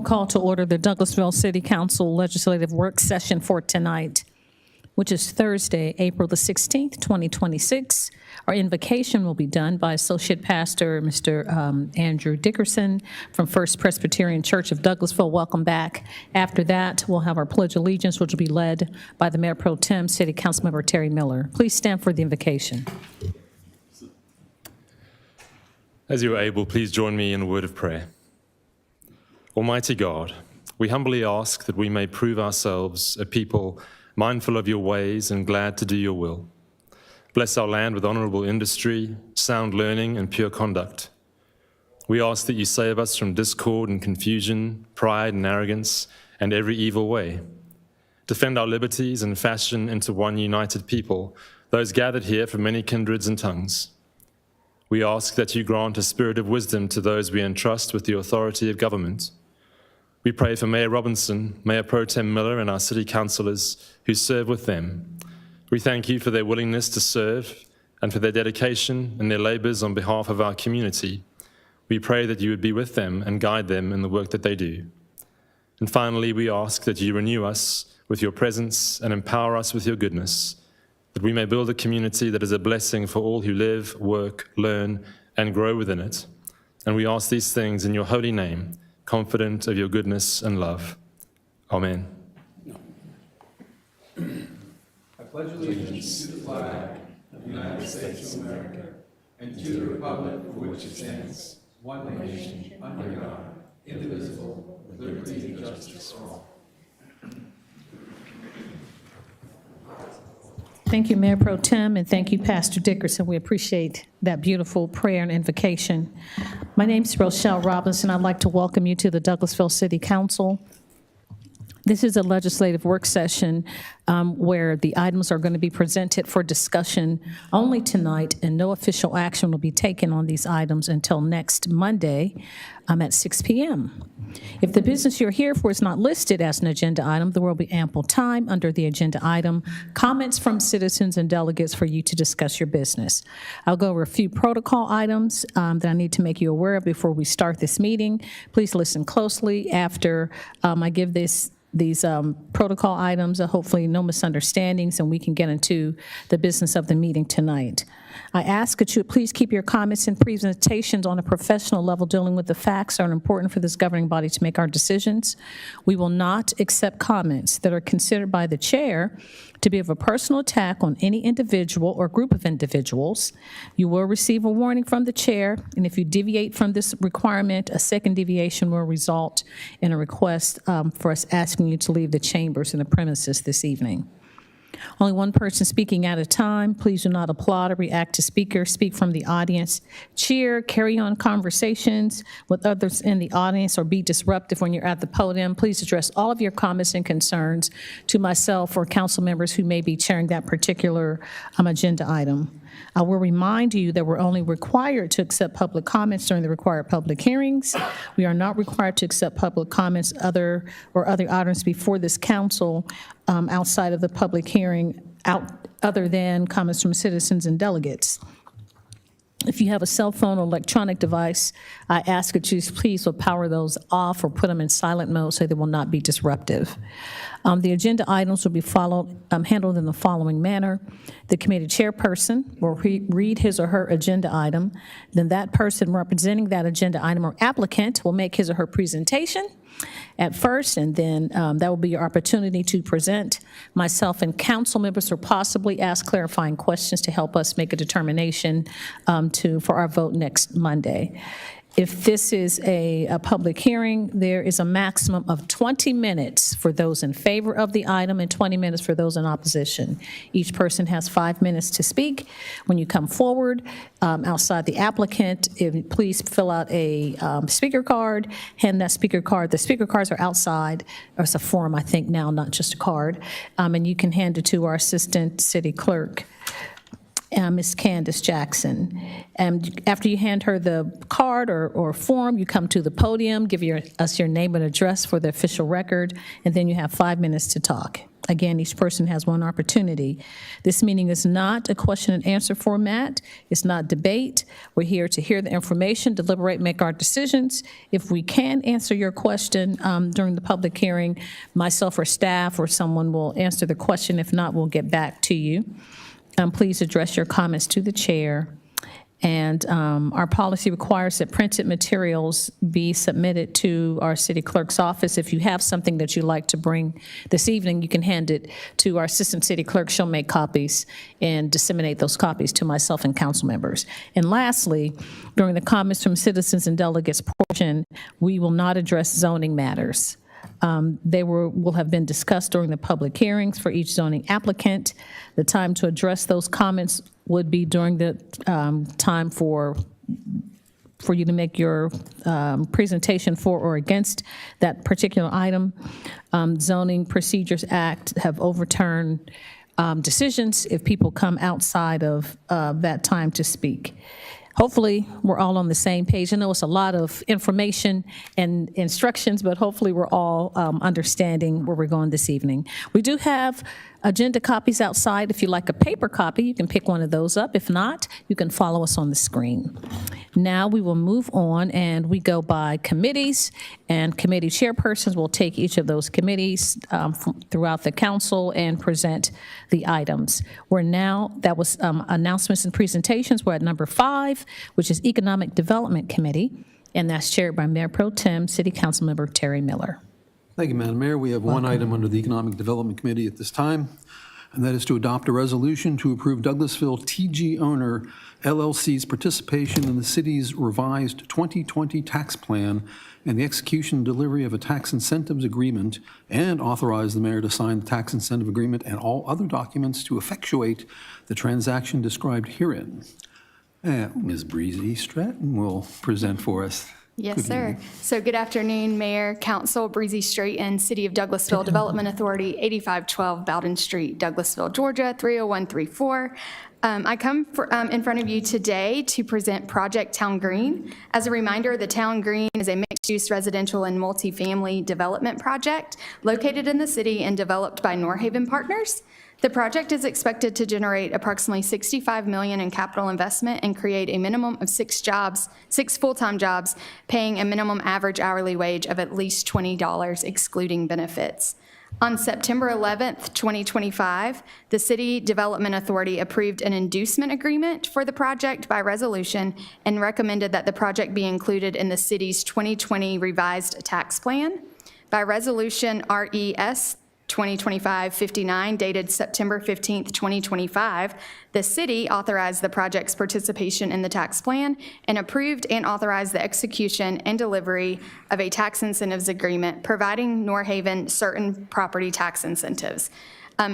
call to order the Douglasville City Council Legislative Work Session for tonight, which is Thursday, April the 16th, 2026. Our invocation will be done by Associate Pastor Mr. Andrew Dickerson from First Presbyterian Church of Douglasville. Welcome back. After that, we'll have our Pledge of Allegiance, which will be led by the Mayor Pro Tem, City Councilmember Terry Miller. Please stand for the invocation. As you are able, please join me in a word of prayer. Almighty God, we humbly ask that we may prove ourselves a people mindful of your ways and glad to do your will. Bless our land with honorable industry, sound learning, and pure conduct. We ask that you save us from discord and confusion, pride and arrogance, and every evil way. Defend our liberties and fashion into one united people, those gathered here from many kindreds and tongues. We ask that you grant a spirit of wisdom to those we entrust with the authority of government. We pray for Mayor Robinson, Mayor Pro Tem Miller, and our city councillors who serve with them. We thank you for their willingness to serve and for their dedication and their labours on behalf of our community. We pray that you would be with them and guide them in the work that they do. And finally, we ask that you renew us with your presence and empower us with your goodness, that we may build a community that is a blessing for all who live, work, learn, and grow within it. And we ask these things in your holy name, confident of your goodness and love. Amen. I pledge allegiance to the flag of the United States of America and to the republic for which it stands, one nation, under God, indivisible, with liberty and justice for all. Thank you, Mayor Pro Tem, and thank you, Pastor Dickerson. We appreciate that beautiful prayer and invocation. My name is Rochelle Robinson. I'd like to welcome you to the Douglasville City Council. This is a legislative work session where the items are going to be presented for discussion only tonight, and no official action will be taken on these items until next Monday at 6 p.m. If the business you're here for is not listed as an agenda item, there will be ample time under the agenda item, comments from citizens and delegates for you to discuss your business. I'll go over a few protocol items that I need to make you aware of before we start this meeting. Please listen closely after I give these protocol items, hopefully no misunderstandings, and we can get into the business of the meeting tonight. I ask that you please keep your comments and presentations on a professional level, dealing with the facts that are important for this governing body to make our decisions. We will not accept comments that are considered by the chair to be of a personal attack on any individual or group of individuals. You will receive a warning from the chair, and if you deviate from this requirement, a second deviation will result in a request for us asking you to leave the chambers and the premises this evening. Only one person speaking at a time. Please do not applaud or react to speakers. Speak from the audience. Cheer, carry on conversations with others in the audience, or be disruptive when you're at the podium. Please address all of your comments and concerns to myself or council members who may be chairing that particular agenda item. I will remind you that we're only required to accept public comments during the required public hearings. We are not required to accept public comments other items before this council outside of the public hearing, other than comments from citizens and delegates. If you have a cell phone or electronic device, I ask that you please will power those off or put them in silent mode so they will not be disruptive. The agenda items will be handled in the following manner. The committee chairperson will read his or her agenda item. Then that person representing that agenda item or applicant will make his or her presentation at first, and then that will be your opportunity to present. Myself and council members will possibly ask clarifying questions to help us make a determination for our vote next Monday. If this is a public hearing, there is a maximum of 20 minutes for those in favor of the item and 20 minutes for those in opposition. Each person has 5 minutes to speak. When you come forward, outside the applicant, please fill out a speaker card, hand that speaker card. The speaker cards are outside. It's a form, I think, now, not just a card. And you can hand it to our assistant city clerk. Ms. Candace Jackson. And after you hand her the card or form, you come to the podium, give us your name and address for the official record, and then you have 5 minutes to talk. Again, each person has one opportunity. This meeting is not a question and answer format. It's not debate. We're here to hear the information, deliberate, make our decisions. If we can answer your question during the public hearing, myself or staff or someone will answer the question. If not, we'll get back to you. Please address your comments to the chair. And our policy requires that printed materials be submitted to our city clerk's office. If you have something that you'd like to bring this evening, you can hand it to our assistant city clerk. She'll make copies and disseminate those copies to myself and council members. And lastly, during the comments from citizens and delegates portion, we will not address zoning matters. They will have been discussed during the public hearings for each zoning applicant. The time to address those comments would be during the time for you to make your presentation for or against that particular item. Zoning Procedures Act have overturned decisions if people come outside of that time to speak. Hopefully, we're all on the same page. I know it's a lot of information and instructions, but hopefully we're all understanding where we're going this evening. We do have agenda copies outside. If you like a paper copy, you can pick one of those up. If not, you can follow us on the screen. Now we will move on, and we go by committees, and committee chairpersons will take each of those committees throughout the council and present the items. That was announcements and presentations. We're at number 5, which is Economic Development Committee, and that's chaired by Mayor Pro Tem City Council Member Terry Miller. Thank you, Madam Mayor. We have one item under the Economic Development Committee at this time, and that is to adopt a resolution to approve Douglasville TG Owner LLC's participation in the city's revised 2020 tax plan and the execution and delivery of a tax incentives agreement, and authorize the mayor to sign the tax incentive agreement and all other documents to effectuate the transaction described herein. Ms. Breezy Stratton will present for us. Yes, sir. So good afternoon, Mayor, Council, Breezy Stratton, City of Douglasville Development Authority, 8512 Bowden Street, Douglasville, Georgia, 30134. I come in front of you today to present Project Town Green. As a reminder, the Town Green is a mixed-use residential and multifamily development project located in the city and developed by Norhaven Partners. The project is expected to generate approximately $65 million in capital investment and create a minimum of 6 full-time jobs, paying a minimum average hourly wage of at least $20, excluding benefits. On September 11th, 2025, the City Development Authority approved an inducement agreement for the project by resolution and recommended that the project be included in the city's 2020 revised tax plan. By resolution RES 2025-59, dated September 15th, 2025, the city authorized the project's participation in the tax plan and approved and authorized the execution and delivery of a tax incentives agreement providing Norhaven certain property tax incentives.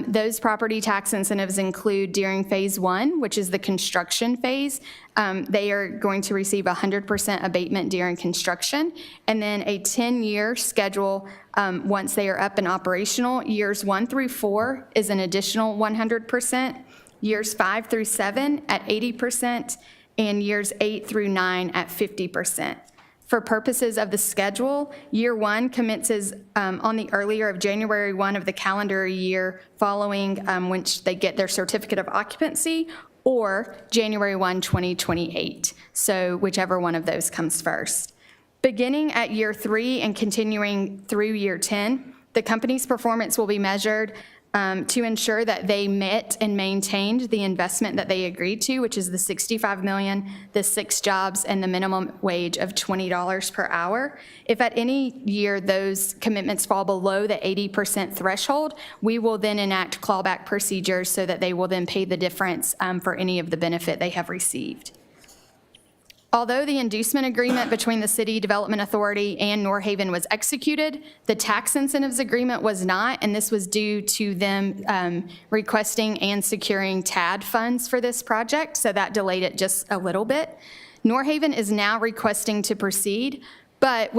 Those property tax incentives include during phase 1, which is the construction phase. They are going to receive 100% abatement during construction, and then a 10-year schedule once they are up and operational. Years 1 through 4 is an additional 100%, years 5 through 7 at 80%, and years 8 through 9 at 50%. For purposes of the schedule, year 1 commences on the earlier of January 1 of the calendar year following which they get their certificate of occupancy, or January 1, 2028. So whichever one of those comes first. Beginning at year 3 and continuing through year 10, the company's performance will be measured to ensure that they met and maintained the investment that they agreed to, which is the $65 million, the 6 jobs, and the minimum wage of $20 per hour. If at any year those commitments fall below the 80% threshold, we will then enact clawback procedures so that they will then pay the difference for any of the benefit they have received. Although the inducement agreement between the City Development Authority and Norhaven was executed, the tax incentives agreement was not, and this was due to them requesting and securing TAD funds for this project, so that delayed it just a little bit. Norhaven is now requesting to proceed. But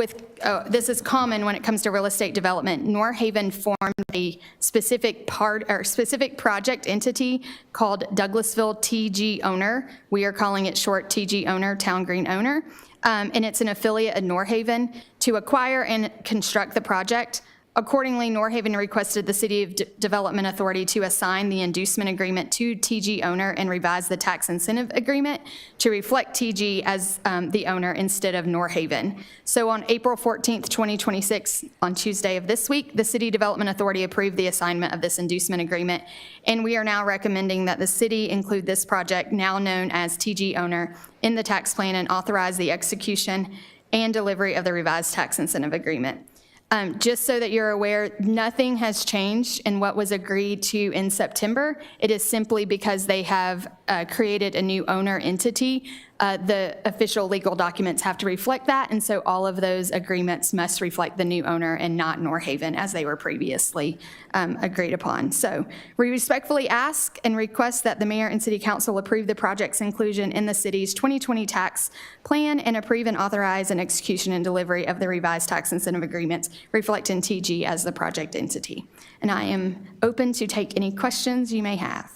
this is common when it comes to real estate development. North Haven formed a specific project entity called Douglasville TG Owner. We are calling it short TG Owner, Town Green Owner. And it's an affiliate of North Haven to acquire and construct the project. Accordingly, North Haven requested the City of Development Authority to assign the inducement agreement to TG Owner and revise the tax incentive agreement to reflect TG as the owner instead of North Haven. So on April 14th, 2026, on Tuesday of this week, the City Development Authority approved the assignment of this inducement agreement, and we are now recommending that the city include this project, now known as TG Owner, in the tax plan and authorize the execution and delivery of the revised tax incentive agreement. Just so that you're aware, nothing has changed in what was agreed to in September. It is simply because they have created a new owner entity. The official legal documents have to reflect that, and so all of those agreements must reflect the new owner and not North Haven as they were previously agreed upon. So we respectfully ask and request that the mayor and city council approve the project's inclusion in the city's 2020 tax plan and approve and authorize an execution and delivery of the revised tax incentive agreements reflecting TG as the project entity. And I am open to take any questions you may have.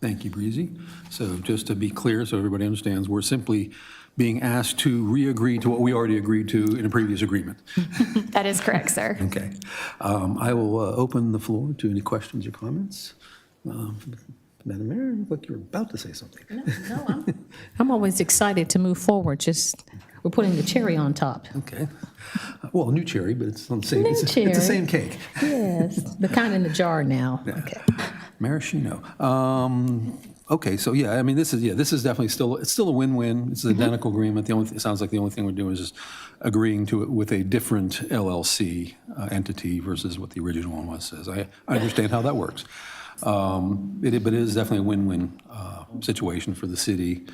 Thank you, Breezy. So just to be clear, so everybody understands, we're simply being asked to re-agree to what we already agreed to in a previous agreement. That is correct, sir. Okay. I will open the floor to any questions or comments. Madam Mayor, you look like you're about to say something. No, I'm always excited to move forward. Just, we're putting the cherry on top. Okay. Well, new cherry, but it's on the same, New it's the cherry. same cake. Yes, the kind in the jar now. Okay. Maraschino. Okay, so yeah, I mean, this is definitely still a win-win. It's an identical agreement. It sounds like the only thing we're doing is just agreeing to it with a different LLC entity versus what the original one was. Says I understand how that works. But it is definitely a win-win situation for the city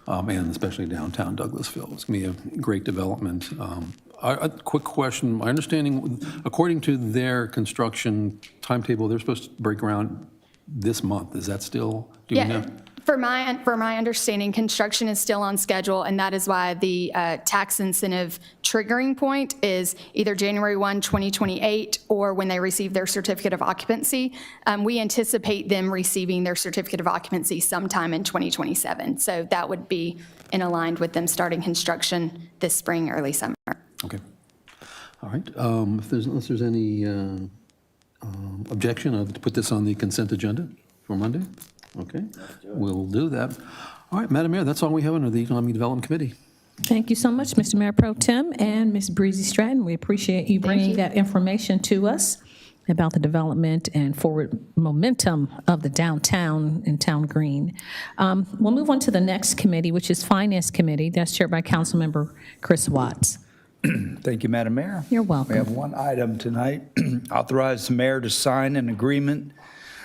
and especially downtown Douglasville. It's going to be a great development. A quick question. My understanding, according to their construction timetable, they're supposed to break ground this month. Is that still, do you know? For my understanding, construction is still on schedule, and that is why the tax incentive triggering point is either January 1, 2028, or when they receive their certificate of occupancy. We anticipate them receiving their certificate of occupancy sometime in 2027. So that would be in aligned with them starting construction this spring, early summer. Okay. All right. Unless there's any objection, I'll put this on the consent agenda for Monday. Okay, we'll do that. All right, Madam Mayor, that's all we have under the Economic Development Committee. Thank you so much, Mr. Mayor Pro Tem and Ms. Breezy Stratton. We appreciate you bringing that information to us about the development and forward momentum of the downtown and Town Green. We'll move on to the next committee, which is Finance Committee. That's chaired by Councilmember Chris Watts. Thank you, Madam Mayor. You're welcome. We have one item tonight. Authorize the mayor to sign an agreement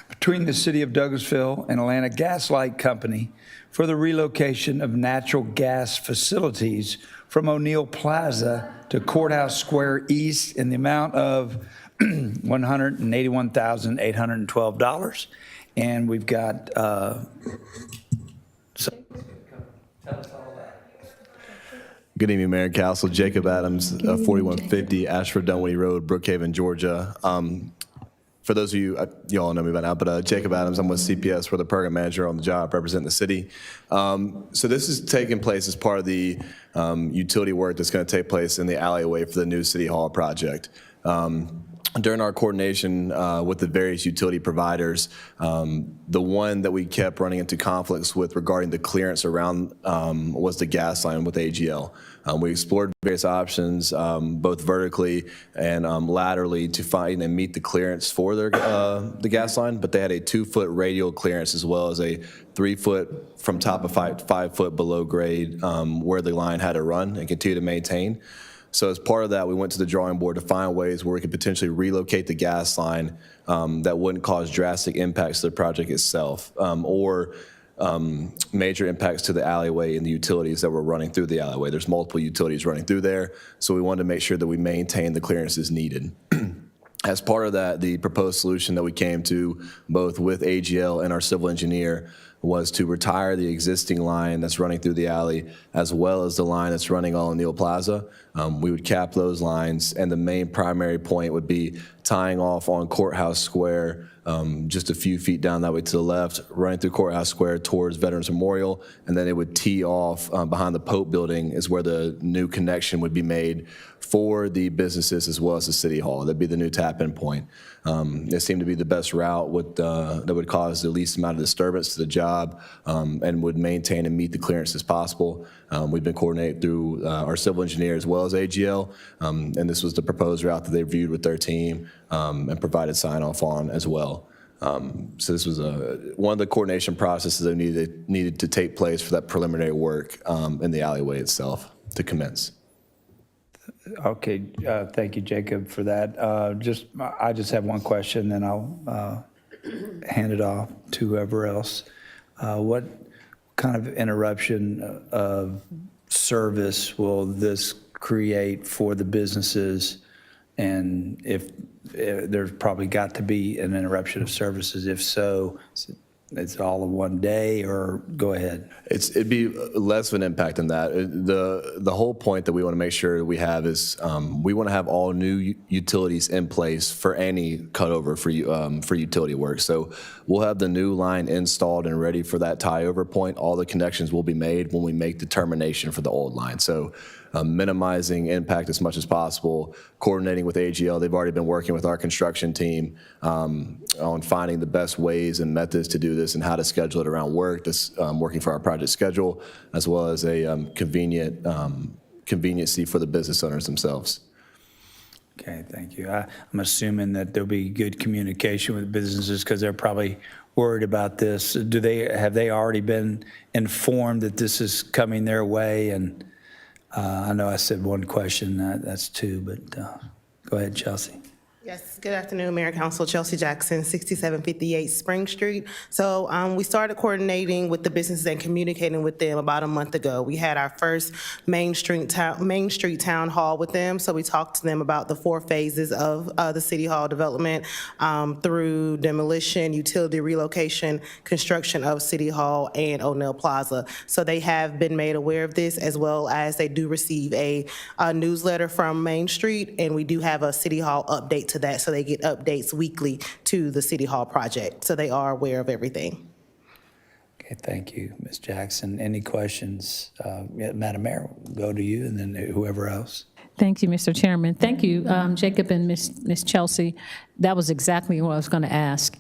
between the City of Douglasville and Atlanta Gas Light Company for the relocation of natural gas facilities from O'Neill Plaza to Courthouse Square East in the amount of $181,812. And we've got Good evening, Mayor and Council. Jacob Adams, 4150 Ashford Dunwoody Road, Brookhaven, Georgia. For those of you, you all know me by now, but Jacob Adams, I'm with CPS. We're the program manager on the job representing the city. So this is taking place as part of the utility work that's going to take place in the alleyway for the new City Hall project. During our coordination with the various utility providers, the one that we kept running into conflicts with regarding the clearance around was the gas line with AGL. We explored various options, both vertically and laterally, to find and meet the clearance for their, the gas line, but they had a 2-foot radial clearance as well as a 3-foot from top of 5 foot below grade where the line had to run and continue to maintain. So as part of that, we went to the drawing board to find ways where we could potentially relocate the gas line that wouldn't cause drastic impacts to the project itself or major impacts to the alleyway and the utilities that were running through the alleyway. There's multiple utilities running through there, so we wanted to make sure that we maintain the clearances needed. As part of that, the proposed solution that we came to, both with AGL and our civil engineer, was to retire the existing line that's running through the alley, as well as the line that's running all O'Neill Plaza. We would cap those lines, and the main primary point would be tying off on Courthouse Square, just a few feet down that way to the left, running through Courthouse Square towards Veterans Memorial, and then it would tee off behind the Pope Building is where the new connection would be made for the businesses as well as the City Hall. That'd be the new tap-in point. It seemed to be the best route that would cause the least amount of disturbance to the job and would maintain and meet the clearances possible. We've been coordinating through our civil engineer as well as AGL, and this was the proposed route that they reviewed with their team and provided sign-off on as well. So this was one of the coordination processes that needed to take place for that preliminary work in the alleyway itself to commence. Okay, thank you, Jacob, for that. I just have one question, then I'll hand it off to whoever else. What kind of interruption of service will this create for the businesses? And if there's probably got to be an interruption of services, if so, it's all in one day, or go ahead? It'd be less of an impact than that. The whole point that we want to make sure we have is we want to have all new utilities in place for any cutover for utility work. So we'll have the new line installed and ready for that tie-over point. All the connections will be made when we make the termination for the old line. So minimizing impact as much as possible, coordinating with AGL. They've already been working with our construction team on finding the best ways and methods to do this and how to schedule it around work, working for our project schedule, as well as a conveniency for the business owners themselves. Okay, thank you. I'm assuming that there'll be good communication with businesses because they're probably worried about this. Have they already been informed that this is coming their way? And I know I said one question, that's two, but go ahead, Chelsea. Yes, good afternoon, Mayor Council. Chelsea Jackson, 6758 Spring Street. So we started coordinating with the businesses and communicating with them about a month ago. We had our first Main Street Town Hall with them. So we talked to them about the 4 phases of the City Hall development through demolition, utility relocation, construction of City Hall and O'Neill Plaza. So they have been made aware of this, as well as they do receive a newsletter from Main Street, and we do have a City Hall update to that, so they get updates weekly to the City Hall project, so they are aware of everything. Okay, thank you, Ms. Jackson. Any questions? Madam Mayor, we'll go to you, and then whoever else. Thank you, Mr. Chairman. Thank you, Jacob and Ms. Chelsea. That was exactly what I was going to ask.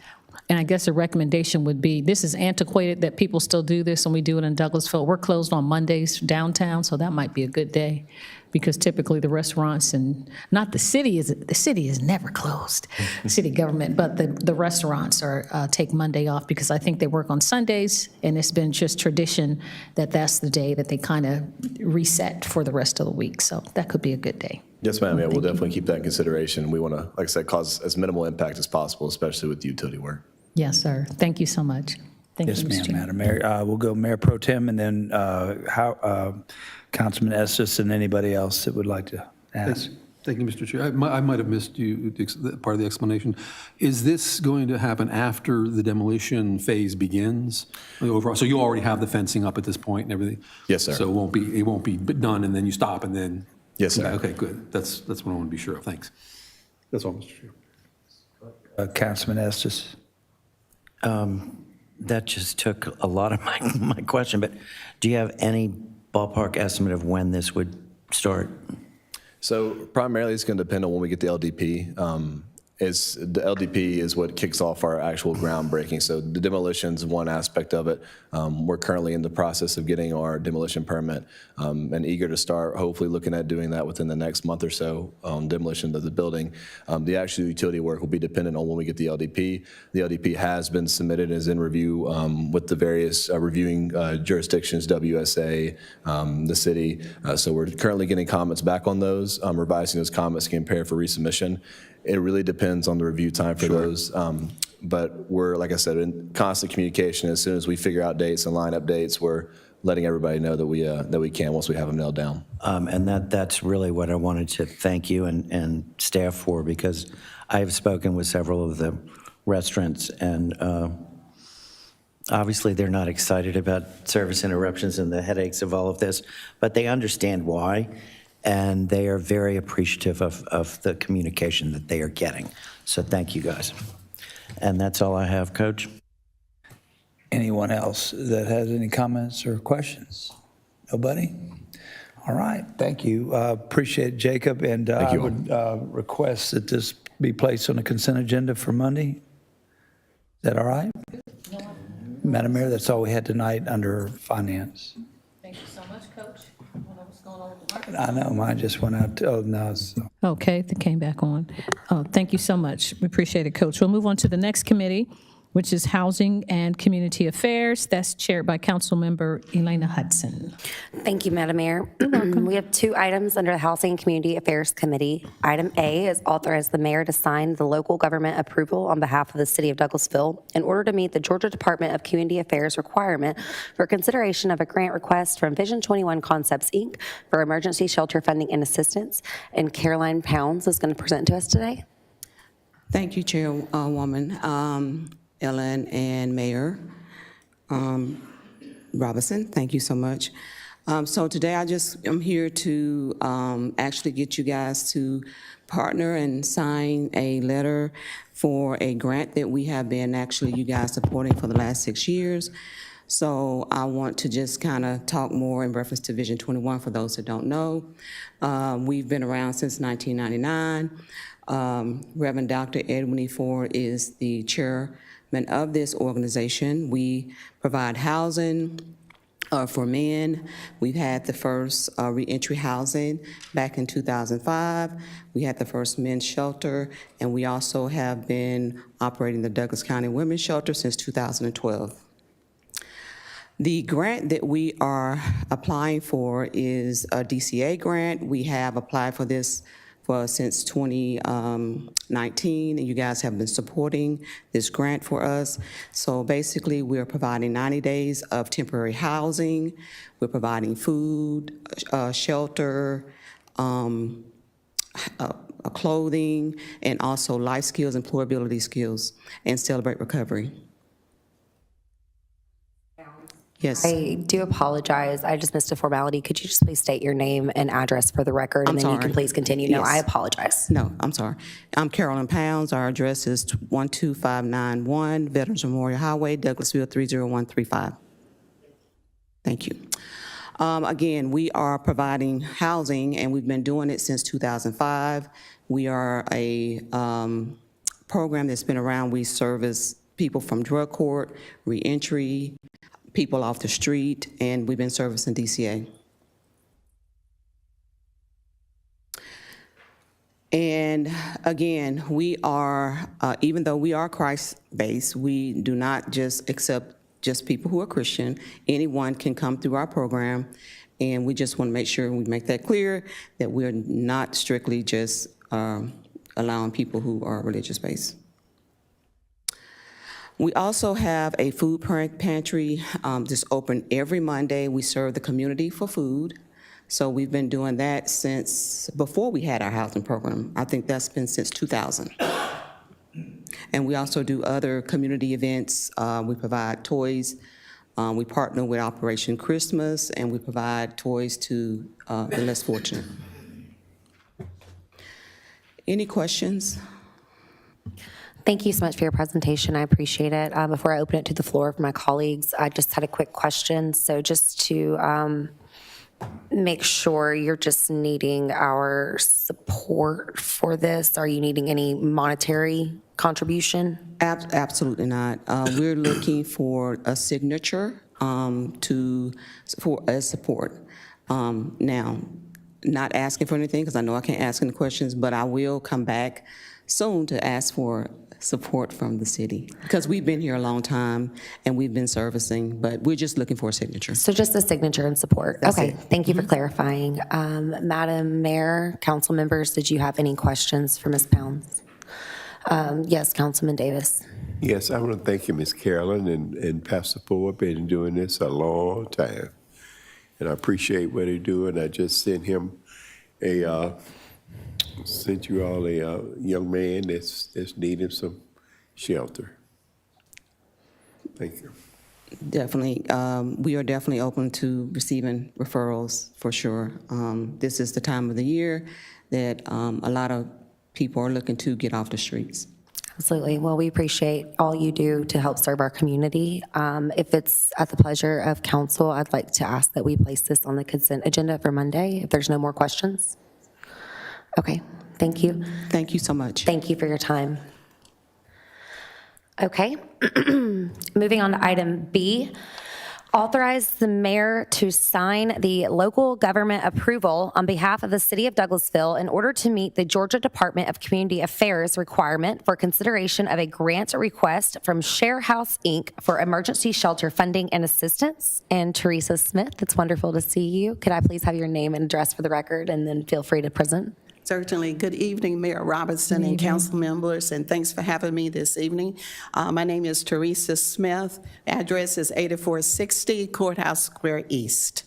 And I guess a recommendation would be, this is antiquated that people still do this, and we do it in Douglasville. We're closed on Mondays downtown, so that might be a good day, because typically the restaurants and not the city is never closed, city government, but the restaurants take Monday off because I think they work on Sundays, and it's been just tradition that that's the day that they kind of reset for the rest of the week. So that could be a good day. Yes, ma'am. Yeah, we'll definitely keep that in consideration. We want to, like I said, cause as minimal impact as possible, especially with the utility work. Yes, sir. Thank you so much. Thank Yes, you, Mr. ma'am, Chairman. Madam Mayor. We'll go Mayor Pro Tem, and then Councilman Estes and anybody else that would like to ask. Thank you, Mr. Chair. I might have missed you, part of the explanation. Is this going to happen after the demolition phase begins? Overall, so you already have the fencing up at this point and everything? Yes, sir. So it won't be done and then you stop and then? Yes, sir. Okay, good. That's what I want to be sure of. Thanks. That's all, Mr. Chair. Councilman Estes. That just took a lot of my question, but do you have any ballpark estimate of when this would start? So primarily it's going to depend on when we get the LDP. The LDP is what kicks off our actual groundbreaking. So the demolition is one aspect of it. We're currently in the process of getting our demolition permit and eager to start hopefully looking at doing that within the next month or so on demolition of the building. The actual utility work will be dependent on when we get the LDP. The LDP has been submitted and is in review with the various reviewing jurisdictions, WSA, the city. So we're currently getting comments back on those, revising those comments to compare for resubmission. It really depends on the review time for those. But we're, like I said, in constant communication. As soon as we figure out dates and line up dates, we're letting everybody know that we can once we have them nailed down. And that's really what I wanted to thank you and staff for, because I have spoken with several of the restaurants, and Obviously, they're not excited about service interruptions and the headaches of all of this, but they understand why, and they are very appreciative of the communication that they are getting. So thank you, guys. And that's all I have, Coach. Anyone else that has any comments or questions? Nobody? All right, thank you. Appreciate it, Jacob, and I you all. would request that this be placed on the consent agenda for Monday. Is that all right? Madam Mayor, that's all we had tonight under finance. Thank you so much, Coach. I don't know what's going on with the microphone. I know, mine just went out. Oh, no, it's... Okay, they came back on. Thank you so much. We appreciate it, Coach. We'll move on to the next committee, which is Housing and Community Affairs. That's chaired by Councilmember Elena Hudson. Thank you, Madam Mayor. We have 2 items under the Housing and Community Affairs Committee. Item A is authorize the mayor to sign the local government approval on behalf of the city of Douglasville in order to meet the Georgia Department of Community Affairs requirement for consideration of a grant request from Vision 21 Concepts, Inc. for emergency shelter funding and assistance. And Caroline Pounds is going to present to us today. Thank you, Chairwoman Ellen and Mayor Robinson. Thank you so much. So today I'm here to actually get you guys to partner and sign a letter for a grant that we have been you guys supporting for the last 6 years. So I want to just kind of talk more in reference to Vision 21 for those that don't know. We've been around since 1999. Reverend Dr. Edwin E. Ford is the chairman of this organization. We provide housing for men. We've had the first reentry housing back in 2005. We had the first men's shelter, and we also have been operating the Douglas County Women's Shelter since 2012. The grant that we are applying for is a DCA grant. We have applied for this since 2019, and you guys have been supporting this grant for us. So basically, we're providing 90 days of temporary housing. We're providing food, shelter, clothing, and also life skills, employability skills, and Celebrate Recovery. Yes. I do apologize. I just missed a formality. Could you just please state your name and address for the record? I'm and then you sorry. can please continue. No, Yes. I apologize. No, I'm sorry. I'm Carolyn Pounds. Our address is 12591 Veterans Memorial Highway, Douglasville 30135. Thank you. Again, we are providing housing, and we've been doing it since 2005. We are a program that's been around. We service people from drug court, reentry, people off the street, and we've been servicing DCA. And again, we are, even though we are Christ-based, we do not just accept just people who are Christian. Anyone can come through our program, and we just want to make sure we make that clear that we're not strictly just allowing people who are religious-based. We also have a food pantry that's open every Monday. We serve the community for food. So we've been doing that since before we had our housing program. I think that's been since 2000. And we also do other community events. We provide toys. We partner with Operation Christmas, and we provide toys to the less fortunate. Any questions? Thank you so much for your presentation. I appreciate it. Before I open it to the floor for my colleagues, I just had a quick question. So just to make sure you're just needing our support for this, are you needing any monetary contribution? Absolutely not. We're looking for a signature as support. Now, not asking for anything, because I know I can't ask any questions, but I will come back soon to ask for support from the city, because we've been here a long time and we've been servicing, but we're just looking for a signature. So just a signature and support. That's okay, it. Thank you for clarifying. Madam Mayor, council members, did you have any questions for Ms. Pounds? Yes, Councilman Davis. Yes, I want to thank you, Ms. Carolyn and Pastor Ford. Been doing this a long time, and I appreciate what they're doing. I just sent you all a young man that's needing some shelter. Thank you. Definitely. We are definitely open to receiving referrals, for sure. This is the time of the year that a lot of people are looking to get off the streets. Absolutely. Well, we appreciate all you do to help serve our community. If it's at the pleasure of council, I'd like to ask that we place this on the consent agenda for Monday, if there's no more questions. Okay, thank you. Thank you so much. Thank you for your time. Okay, moving on to item B. Authorize the mayor to sign the local government approval on behalf of the city of Douglasville in order to meet the Georgia Department of Community Affairs requirement for consideration of a grant request from Share House, Inc. for emergency shelter funding and assistance. And Teresa Smith, it's wonderful to see you. Could I please have your name and address for the record, and then feel free to present? Certainly. Good evening, Mayor Robinson and council members, and thanks for having me this evening. My name is Teresa Smith. Address is 8460 Courthouse Square East.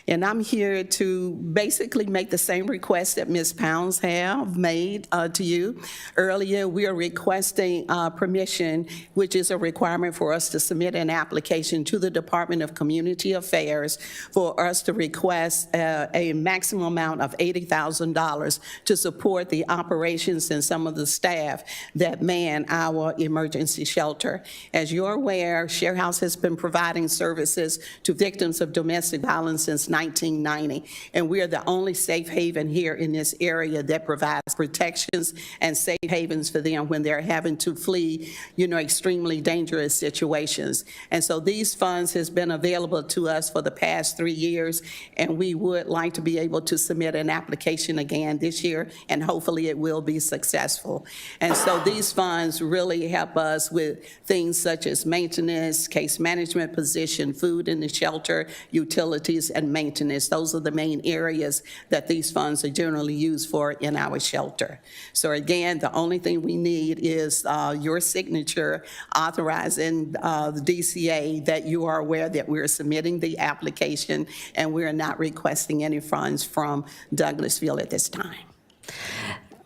And I'm here to basically make the same request that Ms. Pounds have made to you. Earlier, we are requesting permission, which is a requirement for us to submit an application to the Department of Community Affairs for us to request a maximum amount of $80,000 to support the operations and some of the staff that man our emergency shelter. As you're aware, Share House has been providing services to victims of domestic violence since 1990, and we are the only safe haven here in this area that provides protections and safe havens for them when they're having to flee, extremely dangerous situations. And so these funds has been available to us for the past 3 years, and we would like to be able to submit an application again this year, and hopefully it will be successful. And so these funds really help us with things such as maintenance, case management position, food in the shelter, utilities, and maintenance. Those are the main areas that these funds are generally used for in our shelter. So again, the only thing we need is your signature authorizing the DCA that you are aware that we're submitting the application and we're not requesting any funds from Douglasville at this time.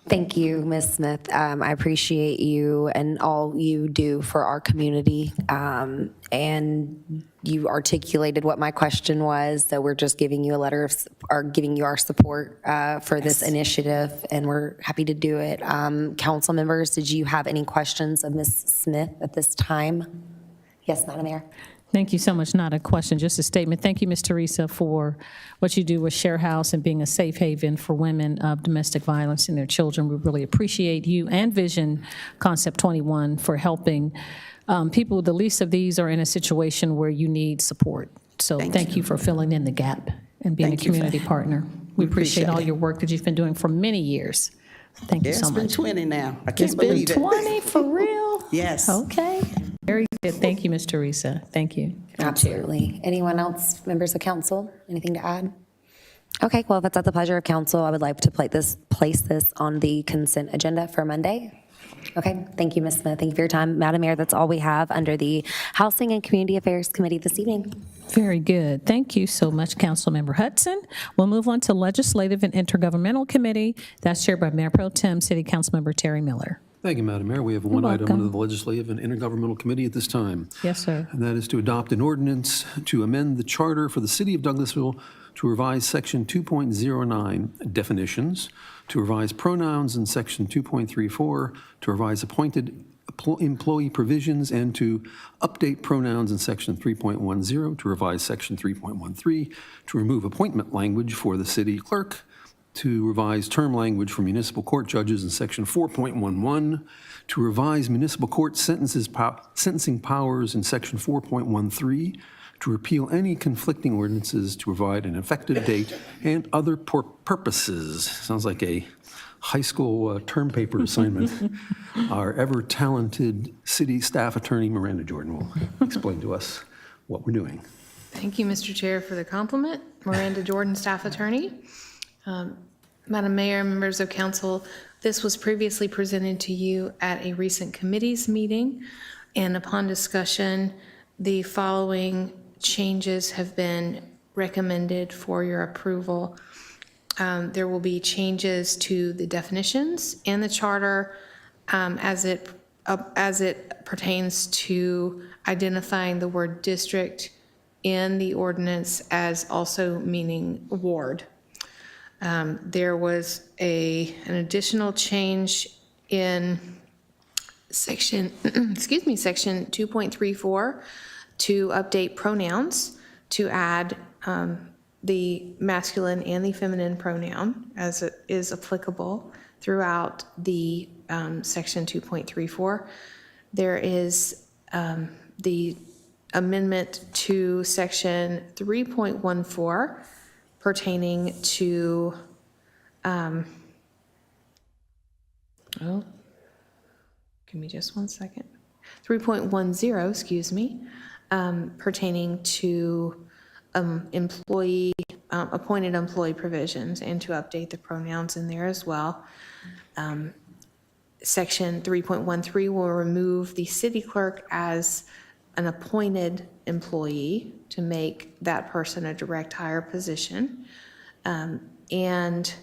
Thank you, Ms. Smith. I appreciate you and all you do for our community. And you articulated what my question was, so we're just giving you a letter of, or giving you our support for this initiative, and we're happy to do it. Council members, did you have any questions of Ms. Smith at this time? Yes, Madam Mayor. Thank you so much. Not a question, just a statement. Thank you, Ms. Teresa, for what you do with Share House and being a safe haven for women of domestic violence and their children. We really appreciate you and Vision Concept 21 for helping people. The least of these are in a situation where you need support. So thank you for filling in the gap and being a community partner. We appreciate all your work that you've been doing for many years. Thank you so much. It's been 20 now. I can't believe it. It's been 20 for real? Yes. Okay. Very good. Thank you, Ms. Teresa. Thank you. Absolutely. Anyone else, members of council, anything to add? Okay, well, if it's at the pleasure of council, I would like to place this on the consent agenda for Monday. Okay, thank you, Ms. Smith. Thank you for your time. Madam Mayor, that's all we have under the Housing and Community Affairs Committee this evening. Very good. Thank you so much, Councilmember Hudson. We'll move on to Legislative and Intergovernmental Committee. That's chaired by Mayor Pro Tem City Councilmember Terry Miller. Thank you, Madam Mayor. We have one item welcome. under the Legislative and Intergovernmental Committee at this time. Yes, sir. And that is to adopt an ordinance to amend the charter for the City of Douglasville to revise Section 2.09 definitions, to revise pronouns in Section 2.34, to revise appointed employee provisions, and to update pronouns in Section 3.10, to revise Section 3.13, to remove appointment language for the city clerk, to revise term language for municipal court judges in Section 4.11, to revise municipal court sentencing powers in Section 4.13, to repeal any conflicting ordinances, to provide an effective date, and other purposes. Sounds like a high school term paper assignment. Our ever-talented city staff attorney, Miranda Jordan, will explain to us what we're doing. Thank you, Mr. Chair, for the compliment. Miranda Jordan, staff attorney. Madam Mayor, members of council, this was previously presented to you at a recent committee's meeting, and upon discussion, the following changes have been recommended for your approval. There will be changes to the definitions and the charter as it as it pertains to identifying the word district in the ordinance as also meaning ward. There was an additional change in section, section 2.34 to update pronouns to add the masculine and the feminine pronoun as it is applicable throughout the section 2.34. There is the amendment to section 3.14 pertaining to, give me just 1 second. 3.10, excuse me, pertaining to appointed employee provisions and to update the pronouns in there as well. Section 3.13 will remove the city clerk as an appointed employee to make that person a direct hire position, and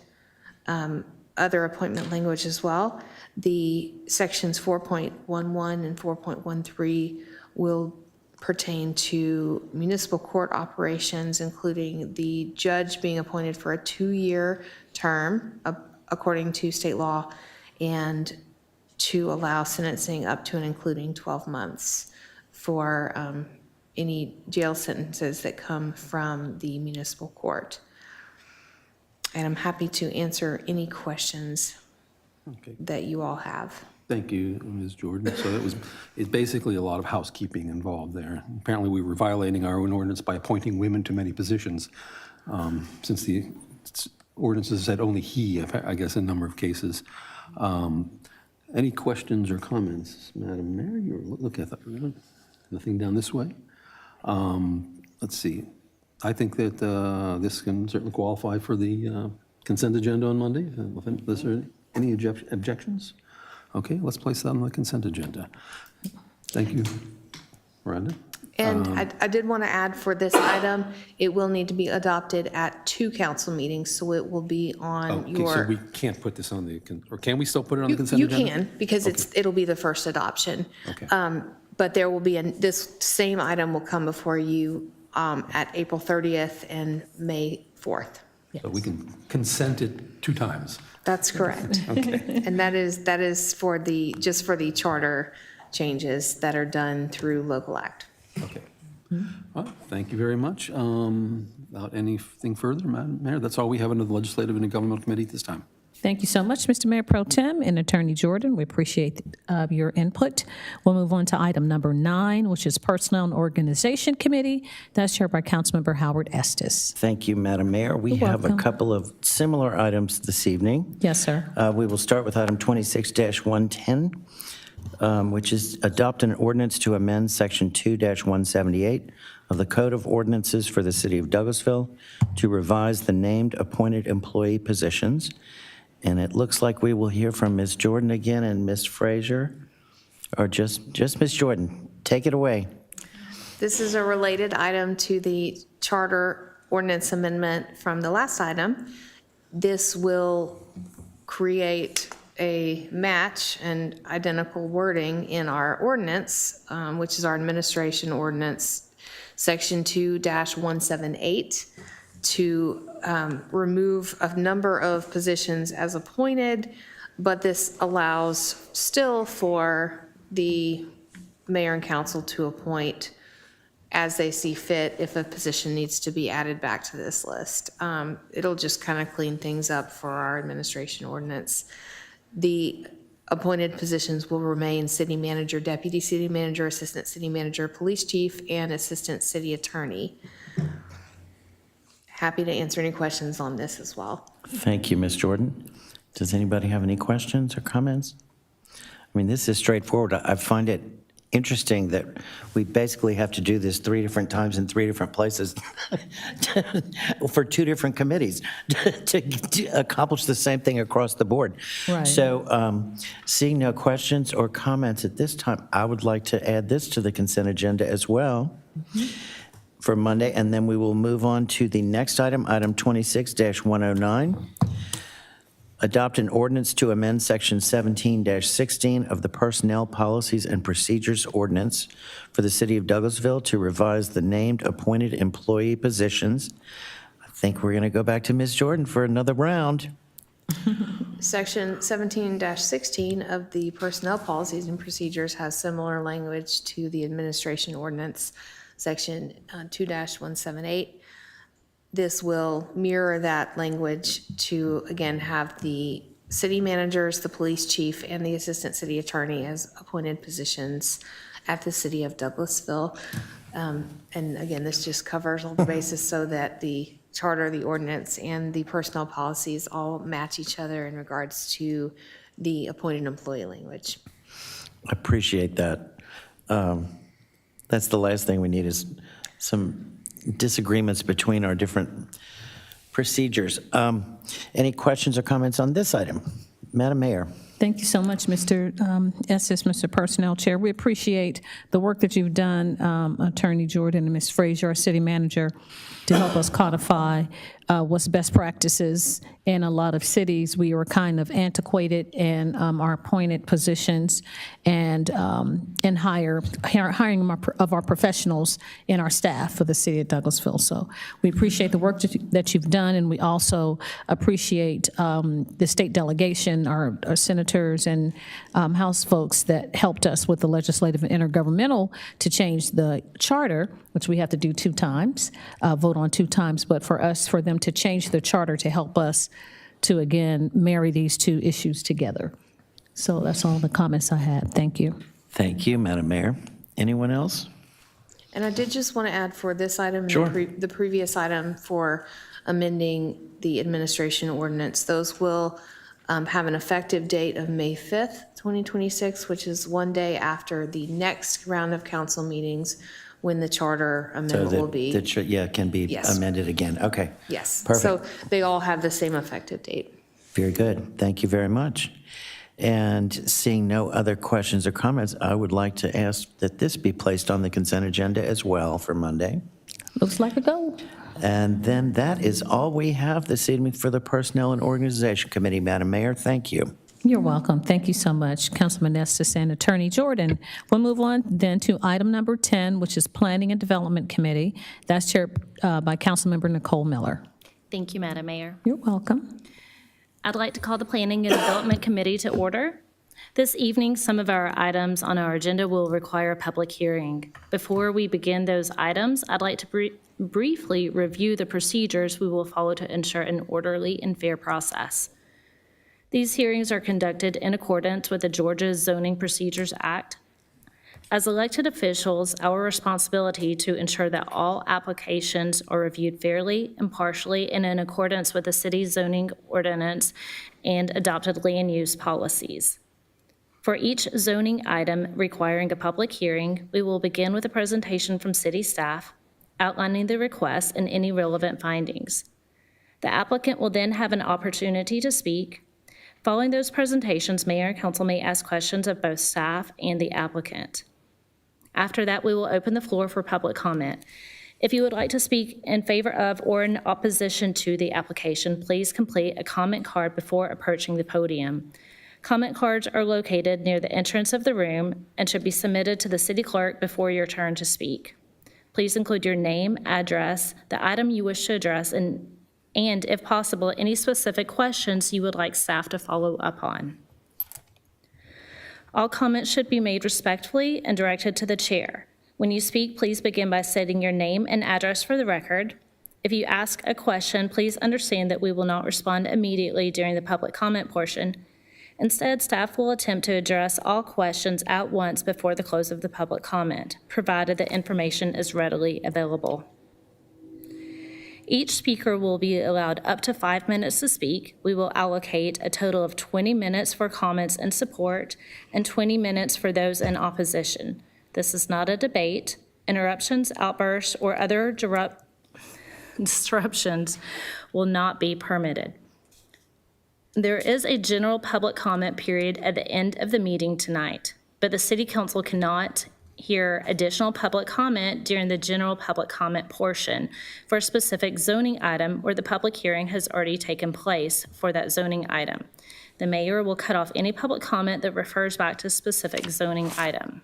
other appointment language as well. The sections 4.11 and 4.13 will pertain to municipal court operations, including the judge being appointed for a 2-year term according to state law, and to allow sentencing up to and including 12 months for any jail sentences that come from the municipal court. And I'm happy to answer any questions that you all have. Thank you, Ms. Jordan. So it's basically a lot of housekeeping involved there. Apparently, we were violating our own ordinance by appointing women to many positions, since the ordinances said only he, I guess, in a number of cases. Any questions or comments, Madam Mayor? You look at that. Nothing down this way. Let's see. I think that this can certainly qualify for the consent agenda on Monday. Is there any objections? Okay, let's place that on the consent agenda. Thank you, Miranda. And I did want to add for this item, it will need to be adopted at 2 council meetings, so it will be on Okay, so we can't put this on the, or can we still put it on the consent You agenda? can, because it'll be the first adoption. Okay. But there will be, this same item will come before you at April 30th and May 4th. So we can consent it 2 times. That's correct. Okay. And that is for just for the charter changes that are done through local act. Okay. Well, thank you very much. Without anything further, Madam Mayor, that's all we have under the Legislative and Governmental Committee at this time. Thank you so much, Mr. Mayor Pro Tem and Attorney Jordan. We appreciate your input. We'll move on to item number 9, which is Personnel and Organization Committee. That's chaired by Councilmember Howard Estes. Thank you, Madam Mayor. We You're have a welcome. couple of similar items this evening. Yes, sir. We will start with item 26-110, which is adopt an ordinance to amend Section 2-178 of the Code of Ordinances for the City of Douglasville to revise the named appointed employee positions. And it looks like we will hear from Ms. Jordan again and Ms. Frazier, or just Ms. Jordan. Take it away. This is a related item to the charter ordinance amendment from the last item. This will create a match and identical wording in our ordinance, which is our administration ordinance, Section 2-178, to remove a number of positions as appointed, but this allows still for the mayor and council to appoint as they see fit if a position needs to be added back to this list. It'll just kind of clean things up for our administration ordinance. The appointed positions will remain city manager, deputy city manager, assistant city manager, police chief, and assistant city attorney. Happy to answer any questions on this as well. Thank you, Ms. Jordan. Does anybody have any questions or comments? I mean, this is straightforward. I find it interesting that we basically have to do this 3 different times in 3 different places for 2 different committees to accomplish the same thing across the board. Right. So seeing no questions or comments at this time, I would like to add this to the consent agenda as well. For Monday, and then we will move on to the next item, item 26-109. Adopt an ordinance to amend Section 17-16 of the Personnel Policies and Procedures Ordinance for the City of Douglasville to revise the named appointed employee positions. I think we're going to go back to Ms. Jordan for another round. Section 17-16 of the Personnel Policies and Procedures has similar language to the Administration Ordinance, Section 2-178. This will mirror that language to, again, have the city managers, the police chief, and the assistant city attorney as appointed positions at the City of Douglasville. And again, this just covers all the bases so that the charter, the ordinance, and the personnel policies all match each other in regards to the appointed employee language. I appreciate that. That's the last thing we need is some disagreements between our different procedures. Any questions or comments on this item? Madam Mayor. Thank you so much, Mr. Estes, Mr. Personnel Chair. We appreciate the work that you've done, Attorney Jordan and Ms. Frazier, our city manager, to help us codify what's best practices. In a lot of cities, we were kind of antiquated in our appointed positions and hiring of our professionals in our staff for the city of Douglasville. So we appreciate the work that you've done, and we also appreciate the state delegation, our senators and House folks that helped us with the legislative and intergovernmental to change the charter, which we have to do 2 times, vote on 2 times, but for them to change the charter to help us to, again, marry these 2 issues together. So that's all the comments I had. Thank you. Thank you, Madam Mayor. Anyone else? And I did just want to add for this item, Sure. the previous item for amending the administration ordinance, those will have an effective date of May 5th, 2026, which is 1 day after the next round of council meetings when the charter amendment will be. Can be Yes. amended again. Okay. Yes. Perfect. So they all have the same effective date. Very good. Thank you very much. And seeing no other questions or comments, I would like to ask that this be placed on the consent agenda as well for Monday. Looks like a go. And then that is all we have this evening for the Personnel and Organization Committee. Madam Mayor, thank you. You're welcome. Thank you so much, Councilman Estes and Attorney Jordan. We'll move on then to item number 10, which is Planning and Development Committee. That's chaired by Councilmember Nicole Miller. Thank you, Madam Mayor. You're welcome. I'd like to call the Planning and Development Committee to order. This evening, some of our items on our agenda will require a public hearing. Before we begin those items, I'd like to briefly review the procedures we will follow to ensure an orderly and fair process. These hearings are conducted in accordance with the Georgia Zoning Procedures Act. As elected officials, our responsibility to ensure that all applications are reviewed fairly, impartially, and in accordance with the city's zoning ordinance and adopted land use policies. For each zoning item requiring a public hearing, we will begin with a presentation from city staff outlining the request and any relevant findings. The applicant will then have an opportunity to speak. Following those presentations, Mayor and Council may ask questions of both staff and the applicant. After that, we will open the floor for public comment. If you would like to speak in favor of or in opposition to the application, please complete a comment card before approaching the podium. Comment cards are located near the entrance of the room and should be submitted to the city clerk before your turn to speak. Please include your name, address, the item you wish to address, and if possible, any specific questions you would like staff to follow up on. All comments should be made respectfully and directed to the chair. When you speak, please begin by stating your name and address for the record. If you ask a question, please understand that we will not respond immediately during the public comment portion. Instead, staff will attempt to address all questions at once before the close of the public comment, provided that information is readily available. Each speaker will be allowed up to 5 minutes to speak. We will allocate a total of 20 minutes for comments in support and 20 minutes for those in opposition. This is not a debate. Interruptions, outbursts, or other disruptions will not be permitted. There is a general public comment period at the end of the meeting tonight, but the City Council cannot hear additional public comment during the general public comment portion for a specific zoning item where the public hearing has already taken place for that zoning item. The mayor will cut off any public comment that refers back to a specific zoning item.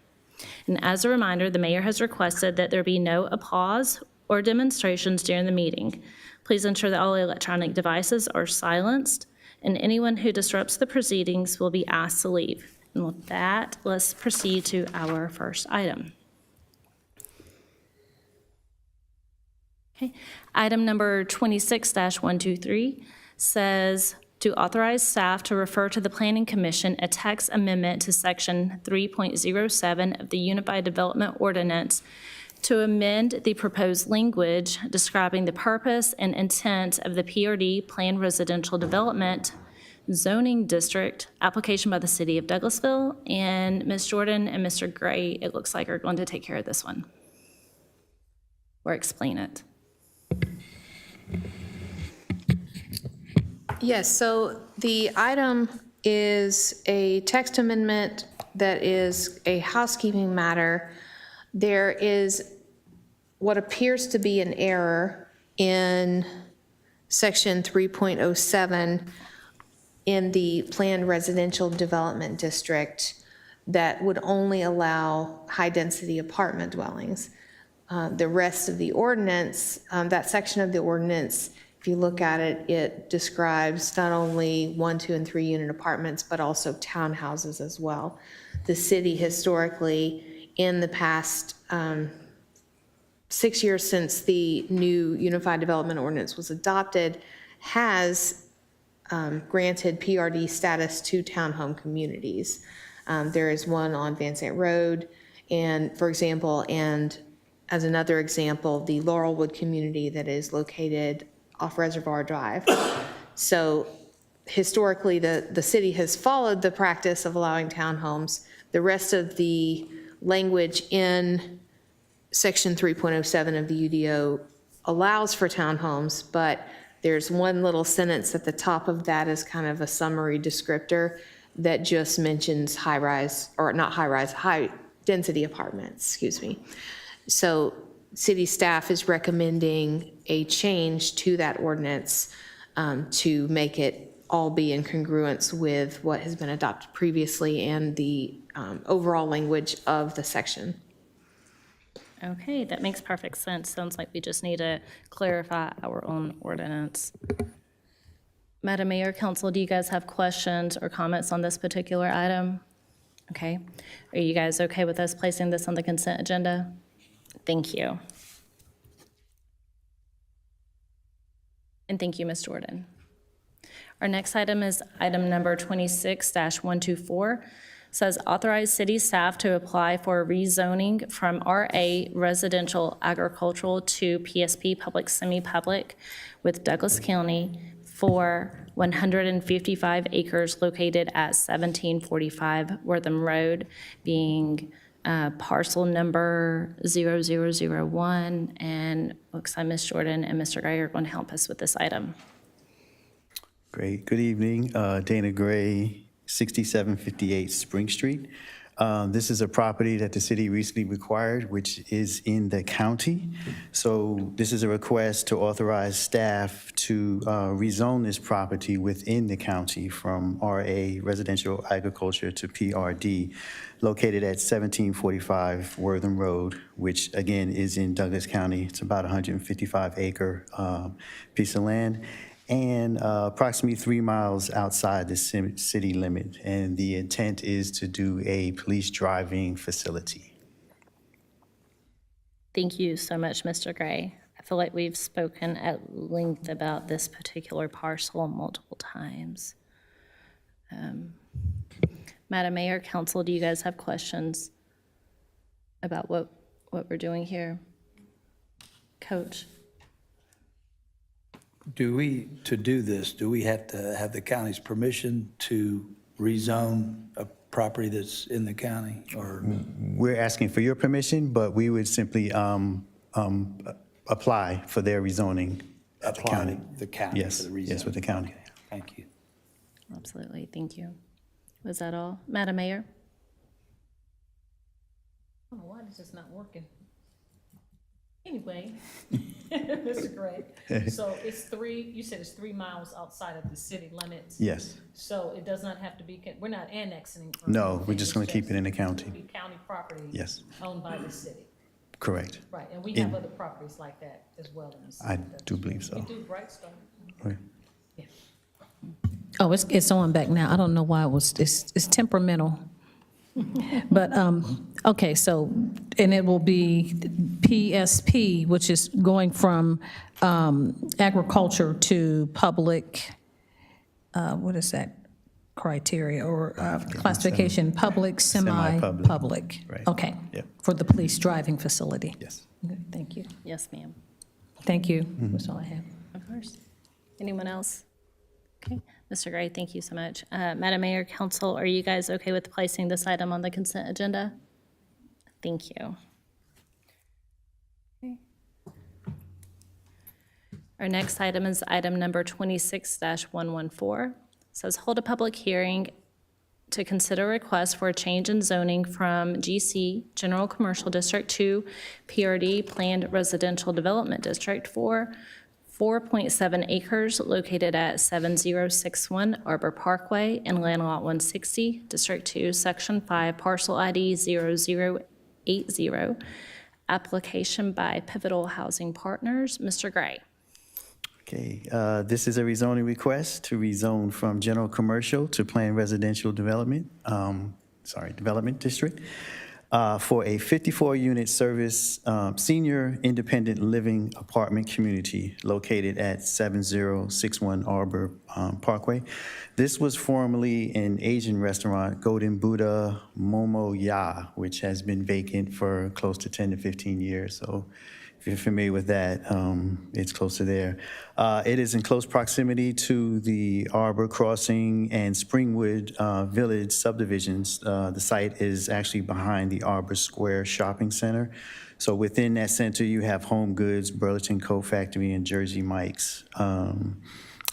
And as a reminder, the mayor has requested that there be no applause or demonstrations during the meeting. Please ensure that all electronic devices are silenced, and anyone who disrupts the proceedings will be asked to leave. And with that, let's proceed to our first item. Okay. Item number 26-123 says to authorize staff to refer to the Planning Commission a text amendment to Section 3.07 of the Unified Development Ordinance to amend the proposed language describing the purpose and intent of the PRD Planned Residential Development Zoning District application by the City of Douglasville. And Ms. Jordan and Mr. Gray, it looks like, are going to take care of this one or explain it. Yes, so the item is a text amendment that is a housekeeping matter. There is what appears to be an error in Section 3.07 in the Planned Residential Development District that would only allow high-density apartment dwellings. The rest of the ordinance, that section of the ordinance, if you look at it, it describes not only 1, 2, and 3 unit apartments, but also townhouses as well. The city historically, in the past 6 years since the new Unified Development Ordinance was adopted, has granted PRD status to townhome communities. There is one on Van Sant Road, and for example, and as another example, the Laurelwood community that is located off Reservoir Drive. So historically, the city has followed the practice of allowing townhomes. The rest of the language in Section 3.07 of the UDO allows for townhomes, but there's one little sentence at the top of that is kind of a summary descriptor that just mentions high-rise, or not high-rise, high-density apartments, excuse me. So city staff is recommending a change to that ordinance to make it all be in congruence with what has been adopted previously and the overall language of the section. Okay, that makes perfect sense. Sounds like we just need to clarify our own ordinance. Madam Mayor, Council, do you guys have questions or comments on this particular item? Okay. Are you guys okay with us placing this on the consent agenda? Thank you. And thank you, Ms. Jordan. Our next item is item number 26-124. Says authorize city staff to apply for rezoning from RA residential agricultural to PSP public semi-public with Douglas County for 155 acres located at 1745 Wortham Road, being parcel number 0001. And looks like Ms. Jordan and Mr. Gray are going to help us with this item. Great. Good evening. Dana Gray, 6758 Spring Street. This is a property that the city recently acquired, which is in the county. So this is a request to authorize staff to rezone this property within the county from RA Residential Agriculture to PRD, located at 1745 Wortham Road, which again is in Douglas County. It's about 155 acre piece of land, and approximately 3 miles outside the city limit. And the intent is to do a police driving facility. Thank you so much, Mr. Gray. I feel like we've spoken at length about this particular parcel multiple times. Madam Mayor, Council, do you guys have questions about what we're doing here? Coach? To do this, do we have to have the county's permission to rezone a property that's in the county, or? We're asking for your permission, but we would simply apply for their rezoning at the county. The county Yes, for the rezoning? yes, with the county. Okay, thank you. Absolutely, thank you. Was that all? Madam Mayor? I don't know why this is not working. Anyway, Mr. Gray, so it's you said it's 3 miles outside of the city limits? Yes. So it does not have to be, we're not annexing? No, we're just going to keep it in the county. Be county property? Yes. Owned by the city? Correct. Right, and we have other properties like that as well in the city? I do believe so. We do Brightstone. Right. Yeah. Oh, it's on back now. I don't know why it's temperamental. But, okay, so, and it will be PSP, which is going from agriculture to public, what is that criteria or classification? Public, semi-public? Right. Okay. Yep. For the police driving facility? Yes. Good, thank you. Yes, ma'am. Thank you. That's all I have. Of course. Anyone else? Okay. Mr. Gray, thank you so much. Madam Mayor, Council, are you guys okay with placing this item on the consent agenda? Thank you. Okay. Our next item is item number 26-114. It says, hold a public hearing to consider a request for a change in zoning from GC, General Commercial District, to PRD, Planned Residential Development District, for 4.7 acres located at 7061 Arbor Parkway in Land Lot 160, District 2, Section 5, Parcel ID 0080. Application by Pivotal Housing Partners. Mr. Gray. Okay, this is a rezoning request to rezone from general commercial to planned residential development, development district, for a 54-unit service senior independent living apartment community located at 7061 Arbor Parkway. This was formerly an Asian restaurant, Golden Buddha Momo Ya, which has been vacant for close to 10 to 15 years. So if you're familiar with that, it's close to there. It is in close proximity to the Arbor Crossing and Springwood Village subdivisions. The site is actually behind the Arbor Square Shopping Center. So within that center, you have Home Goods, Burlington Coat Factory, and Jersey Mike's. And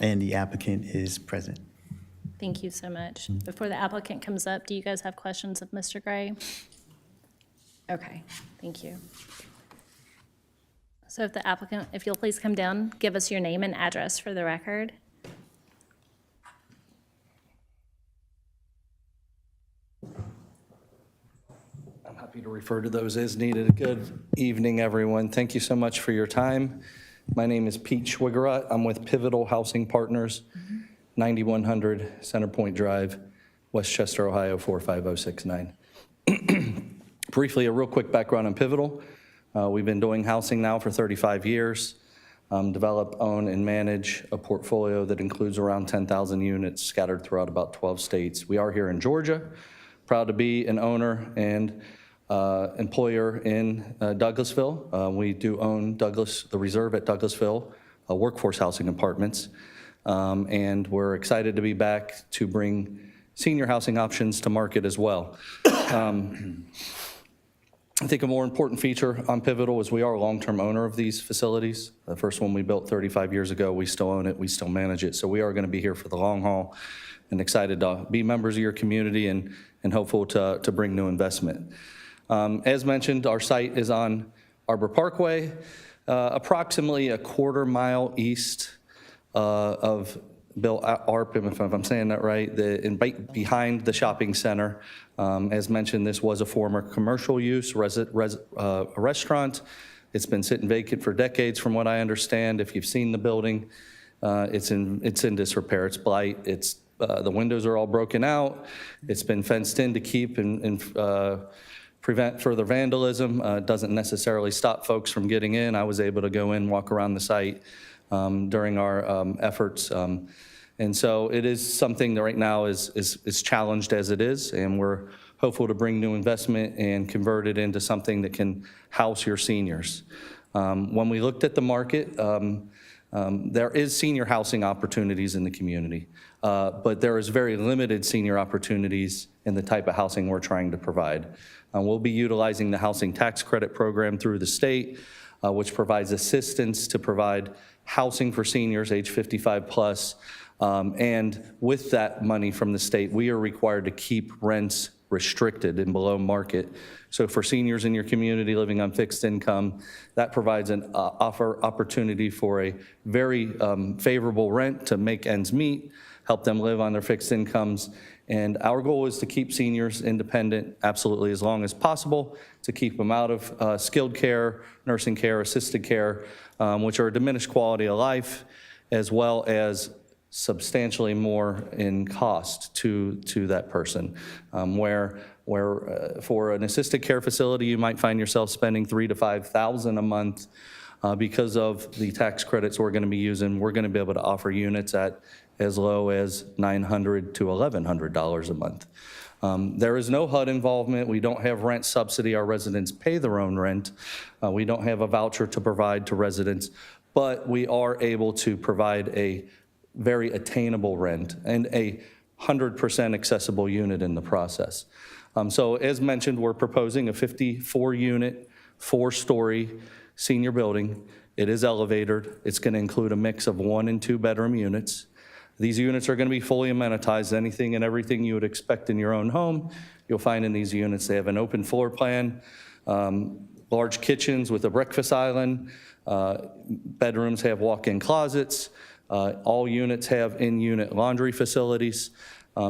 the applicant is present. Thank you so much. Before the applicant comes up, do you guys have questions of Mr. Gray? Okay, thank you. So if the applicant, if you'll please come down, give us your name and address for the record. I'm happy to refer to those as needed. Good evening, everyone. Thank you so much for your time. My name is Pete Schwigerut. I'm with Pivotal Housing Partners, 9100 Centerpoint Drive, Westchester, Ohio, 45069. Briefly, a real quick background on Pivotal. We've been doing housing now for 35 years, develop, own, and manage a portfolio that includes around 10,000 units scattered throughout about 12 states. We are here in Georgia, proud to be an owner and employer in Douglasville. We do own the Reserve at Douglasville, workforce housing apartments, and we're excited to be back to bring senior housing options to market as well. I think a more important feature on Pivotal is we are a long-term owner of these facilities. The first one we built 35 years ago, we still own it, we still manage it. So we are going to be here for the long haul and excited to be members of your community and hopeful to bring new investment. As mentioned, our site is on Arbor Parkway, approximately a quarter mile east of Bill Arp, if I'm saying that right, behind the shopping center. As mentioned, this was a former commercial use restaurant. It's been sitting vacant for decades, from what I understand. If you've seen the building, it's in disrepair. It's blight. The windows are all broken out. It's been fenced in to keep and prevent further vandalism. It doesn't necessarily stop folks from getting in. I was able to go in, walk around the site during our efforts. And so it is something that right now is challenged as it is, and we're hopeful to bring new investment and convert it into something that can house your seniors. When we looked at the market, there is senior housing opportunities in the community, but there is very limited senior opportunities in the type of housing we're trying to provide. We'll be utilizing the housing tax credit program through the state, which provides assistance to provide housing for seniors age 55 plus. And with that money from the state, we are required to keep rents restricted and below market. So for seniors in your community living on fixed income, that provides an opportunity for a very favorable rent to make ends meet, help them live on their fixed incomes. And our goal is to keep seniors independent absolutely as long as possible, to keep them out of skilled care, nursing care, assisted care, which are a diminished quality of life, as well as substantially more in cost to that person. Where for an assisted care facility, you might find yourself spending $3,000 to $5,000 a month. Because of the tax credits we're going to be using, we're going to be able to offer units at as low as $900 to $1,100 a month. There is no HUD involvement. We don't have rent subsidy. Our residents pay their own rent. We don't have a voucher to provide to residents, but we are able to provide a very attainable rent and a 100% accessible unit in the process. So as mentioned, we're proposing a 54-unit, 4-story senior building. It is elevated. It's going to include a mix of 1 and 2 bedroom units. These units are going to be fully amenitized. Anything and everything you would expect in your own home, you'll find in these units. They have an open floor plan, large kitchens with a breakfast island. Bedrooms have walk-in closets. All units have in-unit laundry facilities.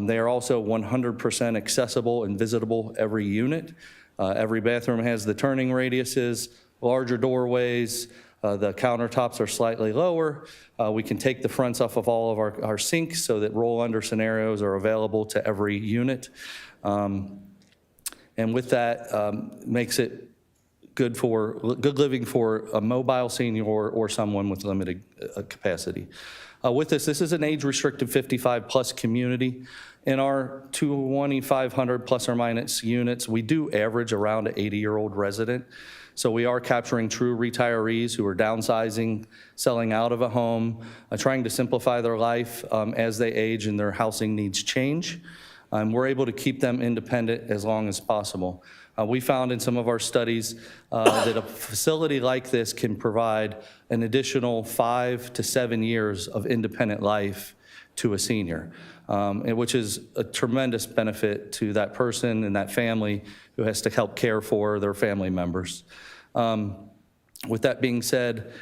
They are also 100% accessible and visitable every unit. Every bathroom has the turning radiuses, larger doorways. The countertops are slightly lower. We can take the fronts off of all of our sinks so that roll-under scenarios are available to every unit. And with that, makes it good living for a mobile senior or someone with limited capacity. With this is an age-restricted 55-plus community. In our 2,500 plus or minus units, we do average around an 80-year-old resident. So we are capturing true retirees who are downsizing, selling out of a home, trying to simplify their life as they age and their housing needs change. We're able to keep them independent as long as possible. We found in some of our studies that a facility like this can provide an additional 5 to 7 years of independent life to a senior, which is a tremendous benefit to that person and that family who has to help care for their family members. With that being said,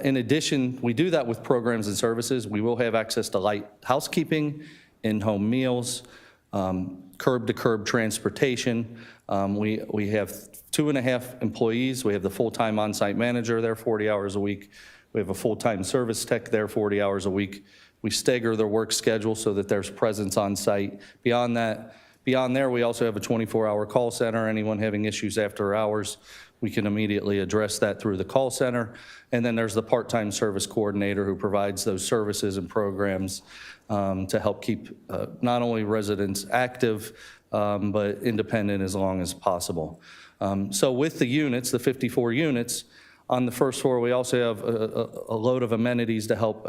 in addition, we do that with programs and services. We will have access to light housekeeping, in-home meals, curb-to-curb transportation. We have 2.5 employees. We have the full-time on-site manager there 40 hours a week. We have a full-time service tech there 40 hours a week. We stagger their work schedule so that there's presence on site. Beyond there, we also have a 24-hour call center. Anyone having issues after hours, we can immediately address that through the call center. And then there's the part-time service coordinator who provides those services and programs to help keep not only residents active, but independent as long as possible. So with the units, the 54 units, on the first floor, we also have a load of amenities to help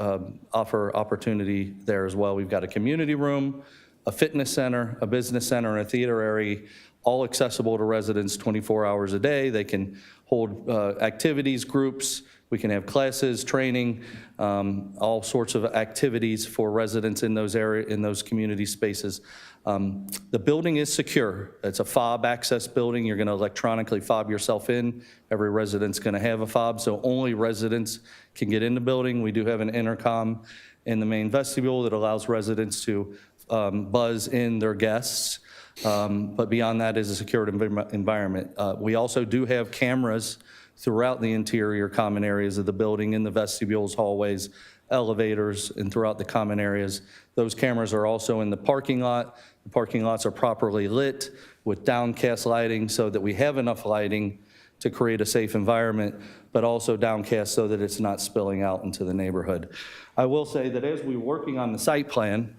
offer opportunity there as well. We've got a community room, a fitness center, a business center, and a theater area, all accessible to residents 24 hours a day. They can hold activities, groups. We can have classes, training, all sorts of activities for residents in those community spaces. The building is secure. It's a fob access building. You're going to electronically fob yourself in. Every resident's going to have a fob, so only residents can get in the building. We do have an intercom in the main vestibule that allows residents to buzz in their guests. But beyond that is a secured environment. We also do have cameras throughout the interior common areas of the building, in the vestibules, hallways, elevators, and throughout the common areas. Those cameras are also in the parking lot. The parking lots are properly lit with downcast lighting so that we have enough lighting to create a safe environment, but also downcast so that it's not spilling out into the neighborhood. I will say that as we were working on the site plan,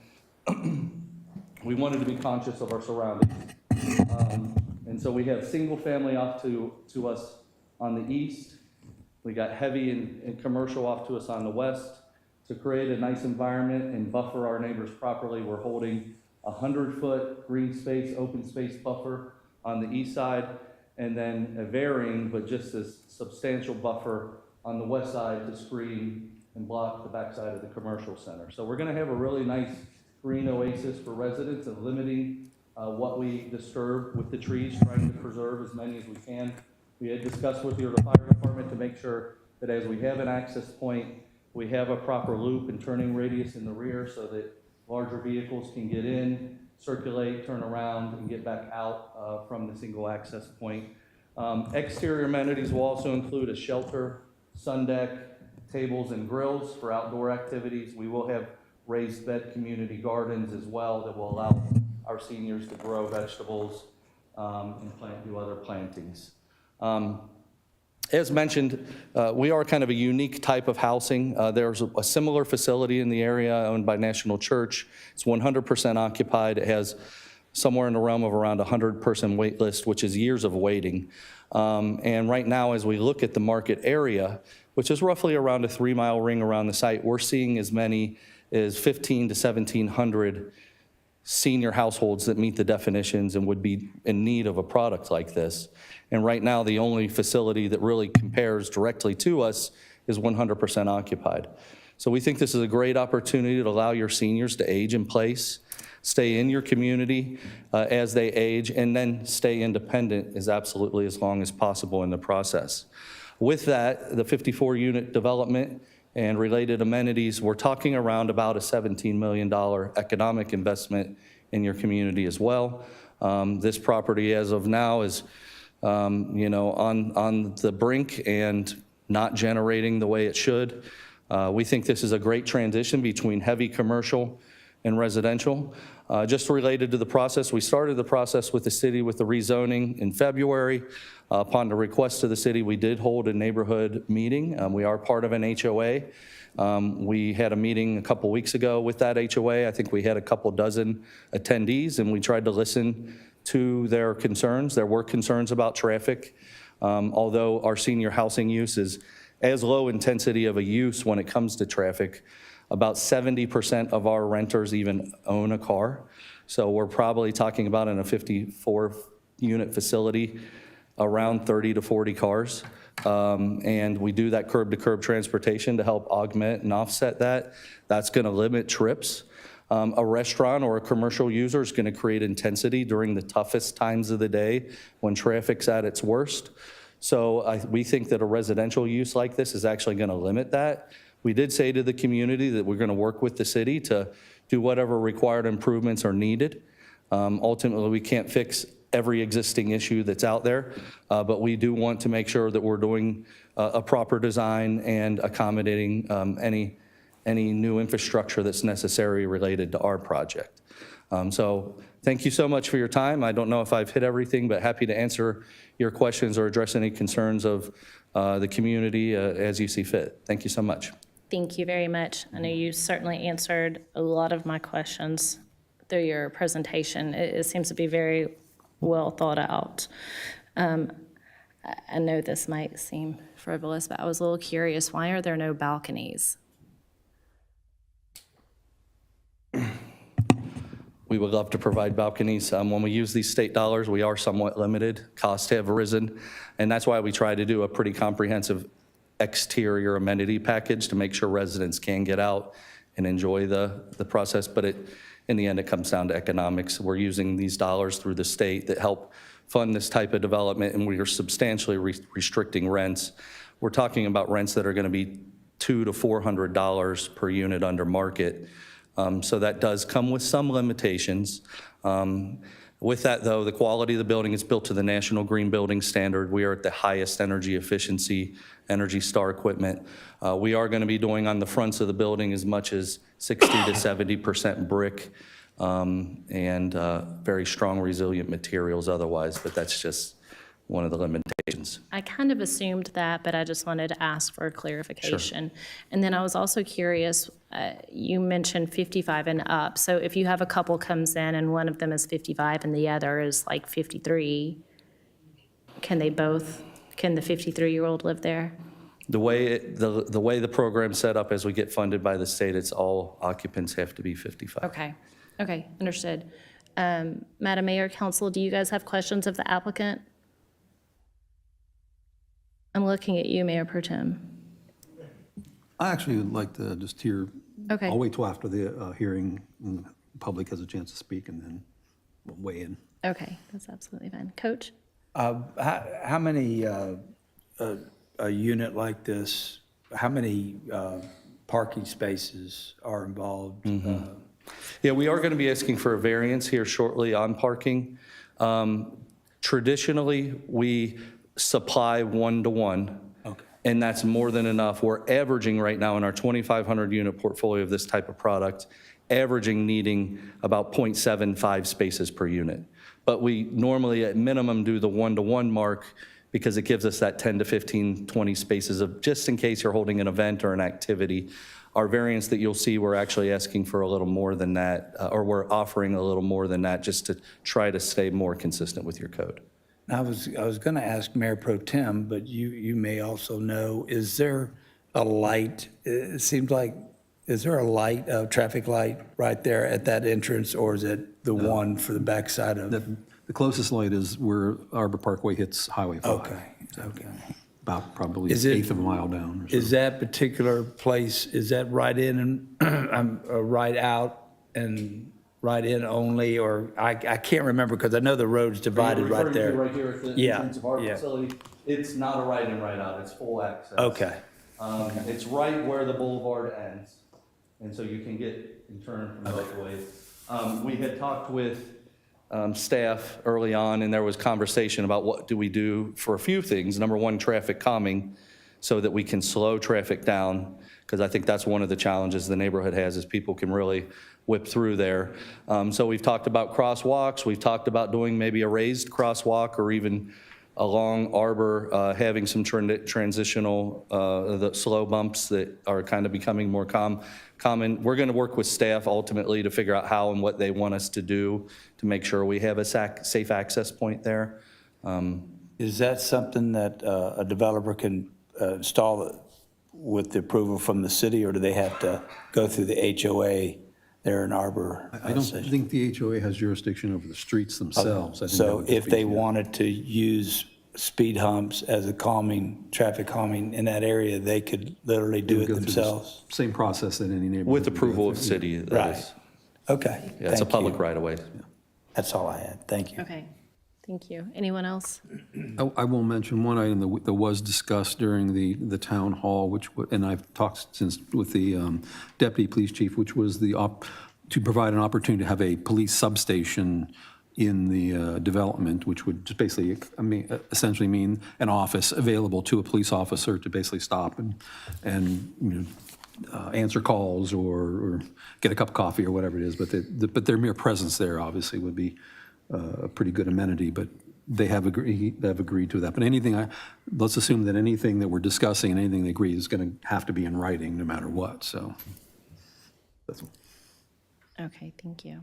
we wanted to be conscious of our surroundings. And so we have single family off to us on the east. We got heavy and commercial off to us on the west. To create a nice environment and buffer our neighbors properly, we're holding a 100-foot green space, open space buffer on the east side, and then a varying but just as substantial buffer on the west side to screen and block the backside of the commercial center. So we're going to have a really nice green oasis for residents and limiting what we disturb with the trees, trying to preserve as many as we can. We had discussed with the fire department to make sure that as we have an access point, we have a proper loop and turning radius in the rear so that larger vehicles can get in, circulate, turn around, and get back out from the single access point. Exterior amenities will also include a shelter, sun deck, tables and grills for outdoor activities. We will have raised bed community gardens as well that will allow our seniors to grow vegetables and do other plantings. As mentioned, we are kind of a unique type of housing. There's a similar facility in the area owned by National Church. It's 100% occupied. It has somewhere in the realm of around 100-person wait list, which is years of waiting. And right now, as we look at the market area, which is roughly around a 3-mile ring around the site, we're seeing as many as 1,500 to 1,700 senior households that meet the definitions and would be in need of a product like this. And right now, the only facility that really compares directly to us is 100% occupied. So we think this is a great opportunity to allow your seniors to age in place, stay in your community as they age, and then stay independent as absolutely as long as possible in the process. With that, the 54-unit development and related amenities, we're talking around about a $17 million economic investment in your community as well. This property, as of now, is on the brink and not generating the way it should. We think this is a great transition between heavy commercial and residential. Just related to the process, we started the process with the city with the rezoning in February. Upon the request of the city, we did hold a neighborhood meeting. We are part of an HOA. We had a meeting a couple weeks ago with that HOA. I think we had a couple dozen attendees, and we tried to listen to their concerns. There were concerns about traffic. Although our senior housing use is as low intensity of a use when it comes to traffic, about 70% of our renters even own a car. So we're probably talking about in a 54-unit facility, around 30 to 40 cars. And we do that curb-to-curb transportation to help augment and offset that. That's going to limit trips. A restaurant or a commercial user is going to create intensity during the toughest times of the day when traffic's at its worst. So we think that a residential use like this is actually going to limit that. We did say to the community that we're going to work with the city to do whatever required improvements are needed. Ultimately, we can't fix every existing issue that's out there, but we do want to make sure that we're doing a proper design and accommodating any new infrastructure that's necessary related to our project. So thank you so much for your time. I don't know if I've hit everything, but happy to answer your questions or address any concerns of the community as you see fit. Thank you so much. Thank you very much. I know you certainly answered a lot of my questions through your presentation. It seems to be very well thought out. I know this might seem frivolous, but I was a little curious, why are there no balconies? We would love to provide balconies. When we use these state dollars, we are somewhat limited. Costs have risen, and that's why we try to do a pretty comprehensive exterior amenity package to make sure residents can get out and enjoy the process. But in the end, it comes down to economics. We're using these dollars through the state that help fund this type of development, and we are substantially restricting rents. We're talking about rents that are going to be $200 to $400 per unit under market. So that does come with some limitations. With that, though, the quality of the building is built to the National Green Building Standard. We are at the highest energy efficiency, Energy Star equipment. We are going to be doing on the fronts of the building as much as 60 to 70% brick and very strong, resilient materials otherwise, but that's just one of the limitations. I kind of assumed that, but I just wanted to ask for clarification. Sure. And then I was also curious, you mentioned 55 and up. So if you have a couple comes in and one of them is 55 and the other is like 53, can the 53-year-old live there? The way the program's set up as we get funded by the state, it's all occupants have to be 55. Okay, understood. Madam Mayor, Council, do you guys have questions of the applicant? I'm looking at you, Mayor Pro Tem. I actually would like to just hear, Okay. I'll wait till after the hearing and the public has a chance to speak and then weigh in. Okay, that's absolutely fine. Coach? How many, a unit like this, how many parking spaces are involved? Yeah, we are going to be asking for a variance here shortly on parking. Traditionally, we supply one-to-one. Okay. And that's more than enough. We're averaging right now in our 2,500 unit portfolio of this type of product, averaging needing about 0.75 spaces per unit. But we normally at minimum do the one-to-one mark because it gives us that 10 to 15, 20 spaces of just in case you're holding an event or an activity. Our variance that you'll see, we're actually asking for a little more than that, or we're offering a little more than that just to try to stay more consistent with your code. I was going to ask Mayor Pro Tem, but you may also know, is there a light? It seems like, is there a light, a traffic light right there at that entrance, or is it the one for the backside of? The closest light is where Arbor Parkway hits Highway 5. Okay. About probably Is an it- eighth of a mile down. Is that particular place, is that right in and right out and right in only, or I can't remember because I know the road's divided right there. Right here at the Yeah, entrance of our yeah. facility. It's not a right in, right out, it's full access. Okay. It's right where the boulevard ends, and so you can get and turn from both ways. We had talked with staff early on, and there was conversation about what do we do for a few things. Number one, traffic calming, so that we can slow traffic down, because I think that's one of the challenges the neighborhood has, is people can really whip through there. So we've talked about crosswalks, we've talked about doing maybe a raised crosswalk or even along Arbor, having some transitional, the slow bumps that are kind of becoming more common. We're going to work with staff ultimately to figure out how and what they want us to do to make sure we have a safe access point there. Is that something that a developer can install with the approval from the city, or do they have to go through the HOA there in Arbor? I don't think the HOA has jurisdiction over the streets themselves. I think that So would if be- they wanted to use speed humps as a traffic calming in that area, they could literally do it go through the themselves? Same process that any neighborhood. With would go approval of through. city, that Right. is. Okay. Yeah, it's a Thank public you. right of way. That's all I had. Thank you. Okay, thank you. Anyone else? I will mention one item that was discussed during the town hall, and I've talked since with the deputy police chief, which was to provide an opportunity to have a police substation in the development, which would just basically, essentially mean an office available to a police officer to basically stop and answer calls or get a cup of coffee or whatever it is. But their mere presence there obviously would be a pretty good amenity. But they have agreed to that. But let's assume that anything that we're discussing and anything they agree is going to have to be in writing no matter what. So that's. Okay, thank you.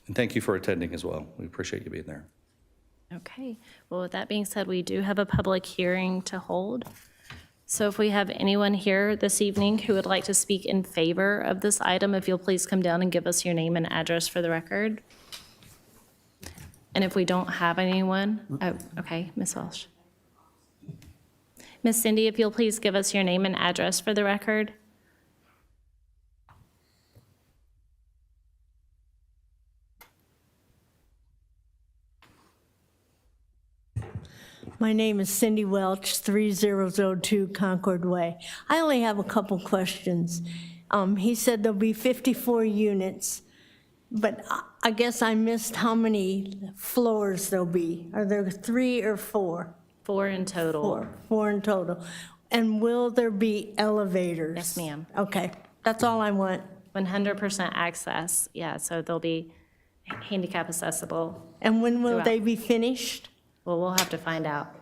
And thank you for attending as well. We appreciate you being there. Okay, well, with that being said, we do have a public hearing to hold. So if we have anyone here this evening who would like to speak in favor of this item, if you'll please come down and give us your name and address for the record. And if we don't have anyone, oh, okay, Ms. Welsh. Ms. Cindy, if you'll please give us your name and address for the record. My name is Cindy Welch, 3002 Concord Way. I only have a couple questions. He said there'll be 54 units, but I guess I missed how many floors there'll be. Are there 3 or 4? 4 in total. Four in total. And will there be elevators? Yes, ma'am. Okay, that's all I want. 100% access, yeah, so they'll be handicap accessible. And when will throughout. they be finished? Well, we'll have to find out.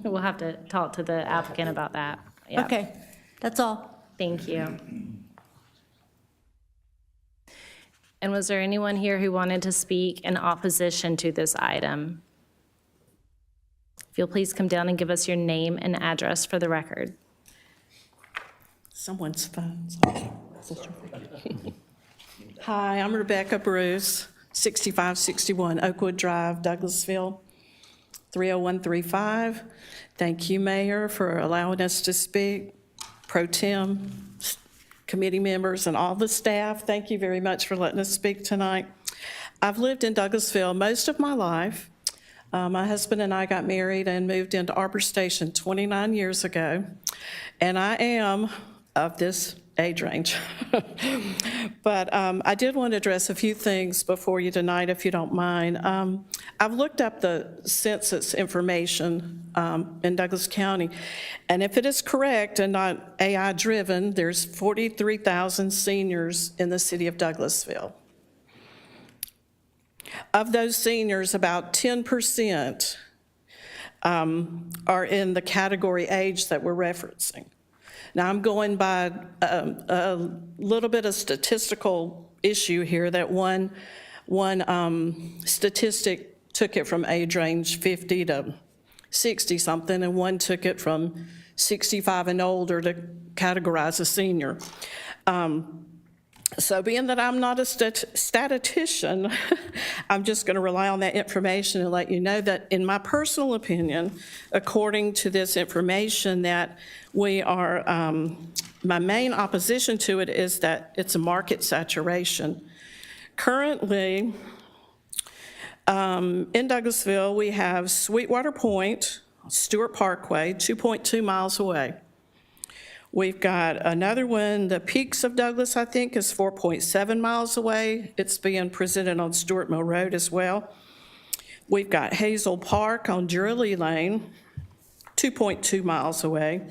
We'll have to talk to the applicant about that. Yeah. Okay, that's all. Thank you. And was there anyone here who wanted to speak in opposition to this item? If you'll please come down and give us your name and address for the record. Someone's phone's on. Hi, I'm Rebecca Bruce, 6561 Oakwood Drive, Douglasville, 30135. Thank you, Mayor, for allowing us to speak. Pro Tem, committee members, and all the staff, thank you very much for letting us speak tonight. I've lived in Douglasville most of my life. My husband and I got married and moved into Arbor Station 29 years ago, and I am of this age range. But I did want to address a few things before you tonight, if you don't mind. I've looked up the census information in Douglas County, and if it is correct and not AI-driven, there's 43,000 seniors in the city of Douglasville. Of those seniors, about 10% are in the category age that we're referencing. Now, I'm going by a little bit of statistical issue here that one statistic took it from age range 50 to 60 something, and one took it from 65 and older to categorize a senior. So being that I'm not a statistician, I'm just going to rely on that information and let you know that in my personal opinion, according to this information, that we are, my main opposition to it is that it's a market saturation. Currently, in Douglasville, we have Sweetwater Point, Stewart Parkway, 2.2 miles away. We've got another one, the Peaks of Douglas, I think, is 4.7 miles away. It's being presented on Stewart Mill Road as well. We've got Hazel Park on Drury Lane, 2.2 miles away.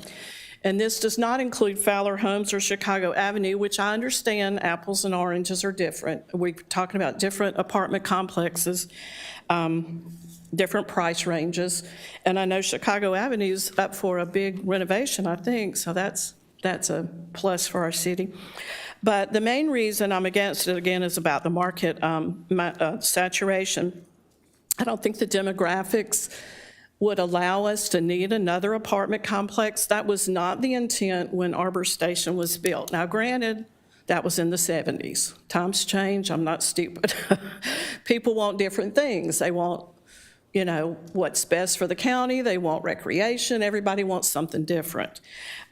And this does not include Fowler Homes or Chicago Avenue, which I understand apples and oranges are different. We're talking about different apartment complexes, different price ranges. And I know Chicago Avenue's up for a big renovation, I think, so that's a plus for our city. But the main reason I'm against it, again, is about the market saturation. I don't think the demographics would allow us to need another apartment complex. That was not the intent when Arbor Station was built. Now, granted, that was in the 70s. Times change, I'm not stupid. People want different things. They want, you know, what's best for the county. They want recreation. Everybody wants something different.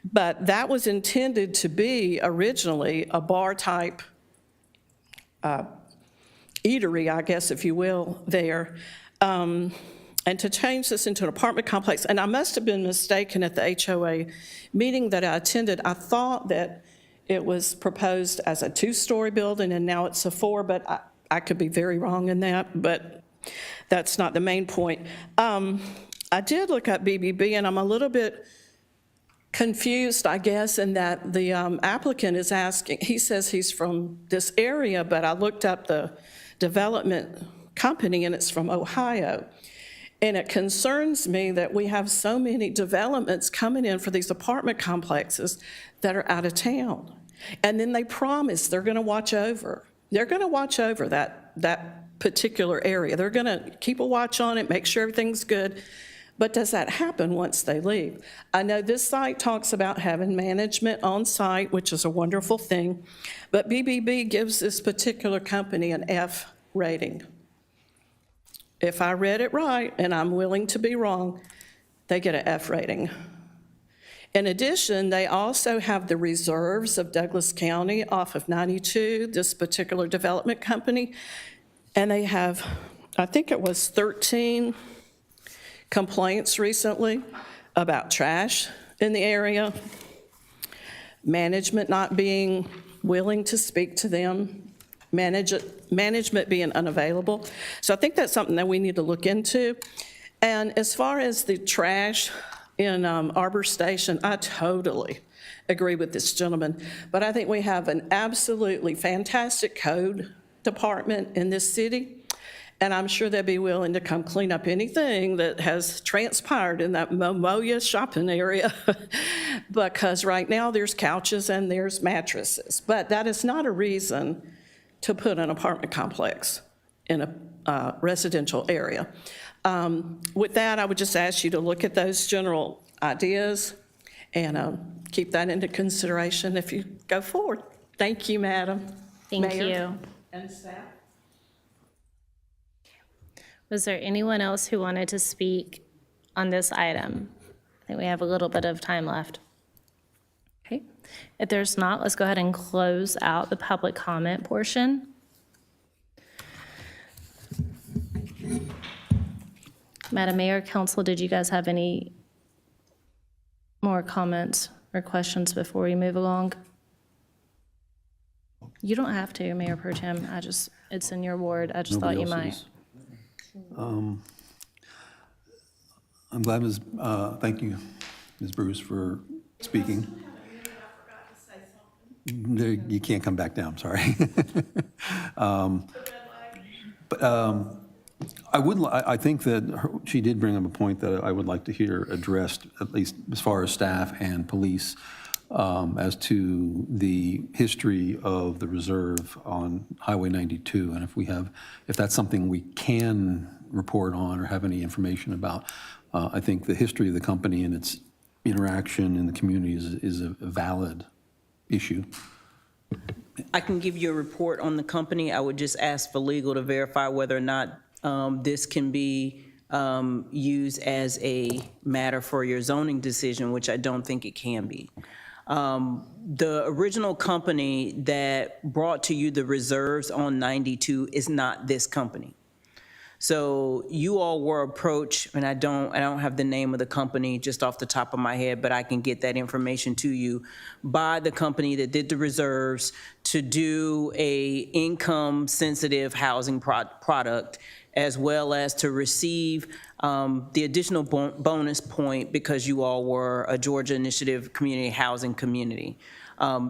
But that was intended to be originally a bar-type eatery, I guess, if you will, there. And to change this into an apartment complex, and I must have been mistaken at the HOA meeting that I attended. I thought that it was proposed as a 2-story building, and now it's a 4, but I could be very wrong in that, but that's not the main point. I did look up BBB, and I'm a little bit confused, I guess, in that the applicant is asking, he says he's from this area, but I looked up the development company, and it's from Ohio. And it concerns me that we have so many developments coming in for these apartment complexes that are out of town. And then they promise they're going to watch over. They're going to watch over that particular area. They're going to keep a watch on it, make sure everything's good. But does that happen once they leave? I know this site talks about having management on site, which is a wonderful thing. But BBB gives this particular company an F rating. If I read it right, and I'm willing to be wrong, they get an F rating. In addition, they also have the reserves of Douglas County off of 92, this particular development company, and they have, I think it was 13 complaints recently about trash in the area, management not being willing to speak to them, management being unavailable. So I think that's something that we need to look into. And as far as the trash in Arbor Station, I totally agree with this gentleman. But I think we have an absolutely fantastic code department in this city, and I'm sure they'd be willing to come clean up anything that has transpired in that Momoya shopping area, because right now there's couches and there's mattresses. But that is not a reason to put an apartment complex in a residential area. With that, I would just ask you to look at those general ideas and keep that into consideration if you go forward. Thank you, Madam Thank Mayor you. and staff. Was there anyone else who wanted to speak on this item? I think we have a little bit of time left. Okay. If there's not, let's go ahead and close out the public comment portion. Madam Mayor, Council, did you guys have any more comments or questions before we move along? You don't have to, Mayor Pro Tem. It's in your ward. I just thought you might. I'm glad, thank you, Ms. Bruce, for speaking. There, you can't come back down, sorry. I think that she did bring up a point that I would like to hear addressed, at least as far as staff and police, as to the history of the reserve on Highway 92, and if that's something we can report on or have any information about. I think the history of the company and its interaction in the community is a valid issue. I can give you a report on the company. I would just ask for legal to verify whether or not this can be used as a matter for your zoning decision, which I don't think it can be. The original company that brought to you the reserves on 92 is not this company. So you all were approached, and I don't have the name of the company just off the top of my head, but I can get that information to you, by the company that did the reserves to do a income-sensitive housing product, as well as to receive the additional bonus point because you all were a Georgia Initiative Community Housing Community.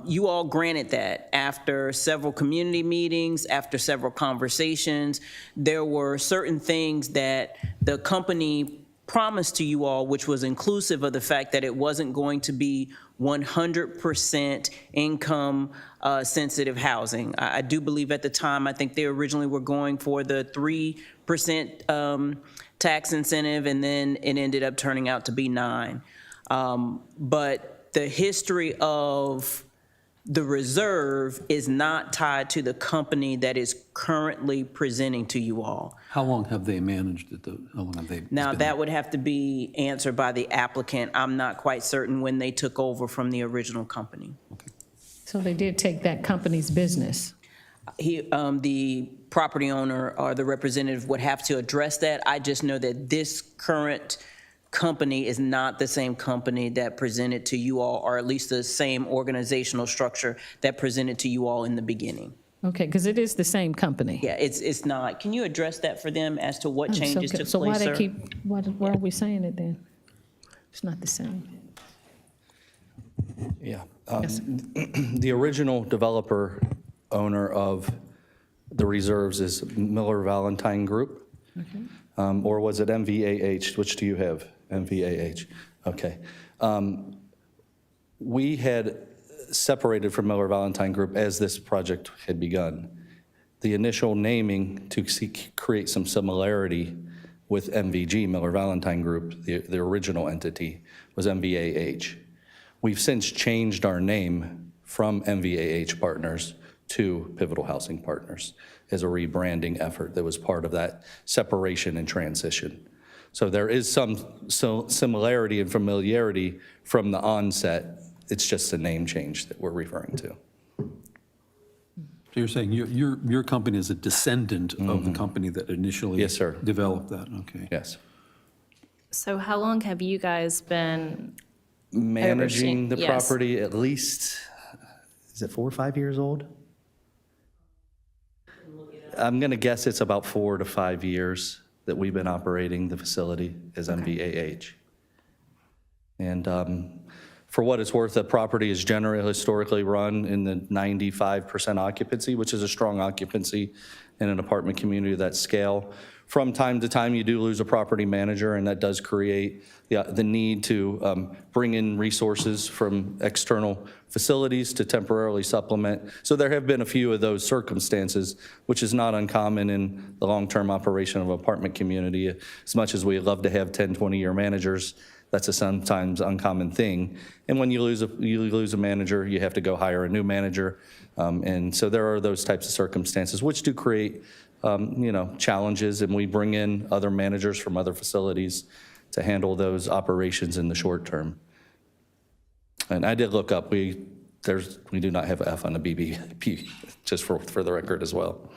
You all granted that after several community meetings, after several conversations. There were certain things that the company promised to you all, which was inclusive of the fact that it wasn't going to be 100% income sensitive housing. I do believe at the time, I think they originally were going for the 3% tax incentive, and then it ended up turning out to be 9%. But the history of the reserve is not tied to the company that is currently presenting to you all. How long have they managed it? How long have they Now, been- that would have to be answered by the applicant. I'm not quite certain when they took over from the original company. So they did take that company's business. The property owner or the representative would have to address that. I just know that this current company is not the same company that presented to you all, or at least the same organizational structure that presented to you all in the beginning. Okay, because it is the same company. Yeah, it's not. Can you address that for them as to what changes took So place, sir? why are we saying it then? It's not the same. Yeah. The original developer owner of the reserves is Miller Valentine Group. Okay. Or was it MVAH? Which do you have? MVAH. Okay. We had separated from Miller Valentine Group as this project had begun. The initial naming to create some similarity with MVG, Miller Valentine Group, the original entity, was MVAH. We've since changed our name from MVAH Partners to Pivotal Housing Partners as a rebranding effort that was part of that separation and transition. So there is some similarity and familiarity from the onset. It's just a name change that we're referring to. So you're saying your company is a descendant of the company that initially Yes, sir. developed that? Okay. Yes. So how long have you guys been Managing the Yes. property, at least, is it 4 or 5 years old? I'm going to guess it's about 4 to 5 years that we've been operating the facility as MVAH. And for what it's worth, the property is generally historically run in the 95% occupancy, which is a strong occupancy in an apartment community of that scale. From time to time, you do lose a property manager, and that does create the need to bring in resources from external facilities to temporarily supplement. So there have been a few of those circumstances, which is not uncommon in the long-term operation of an apartment community. As much as we love to have 10, 20-year managers, that's a sometimes uncommon thing. And when you lose a manager, you have to go hire a new manager. And so there are those types of circumstances, which do create challenges, and we bring in other managers from other facilities to handle those operations in the short term. And I did look up, we do not have an F on the BBP, just for the record as well.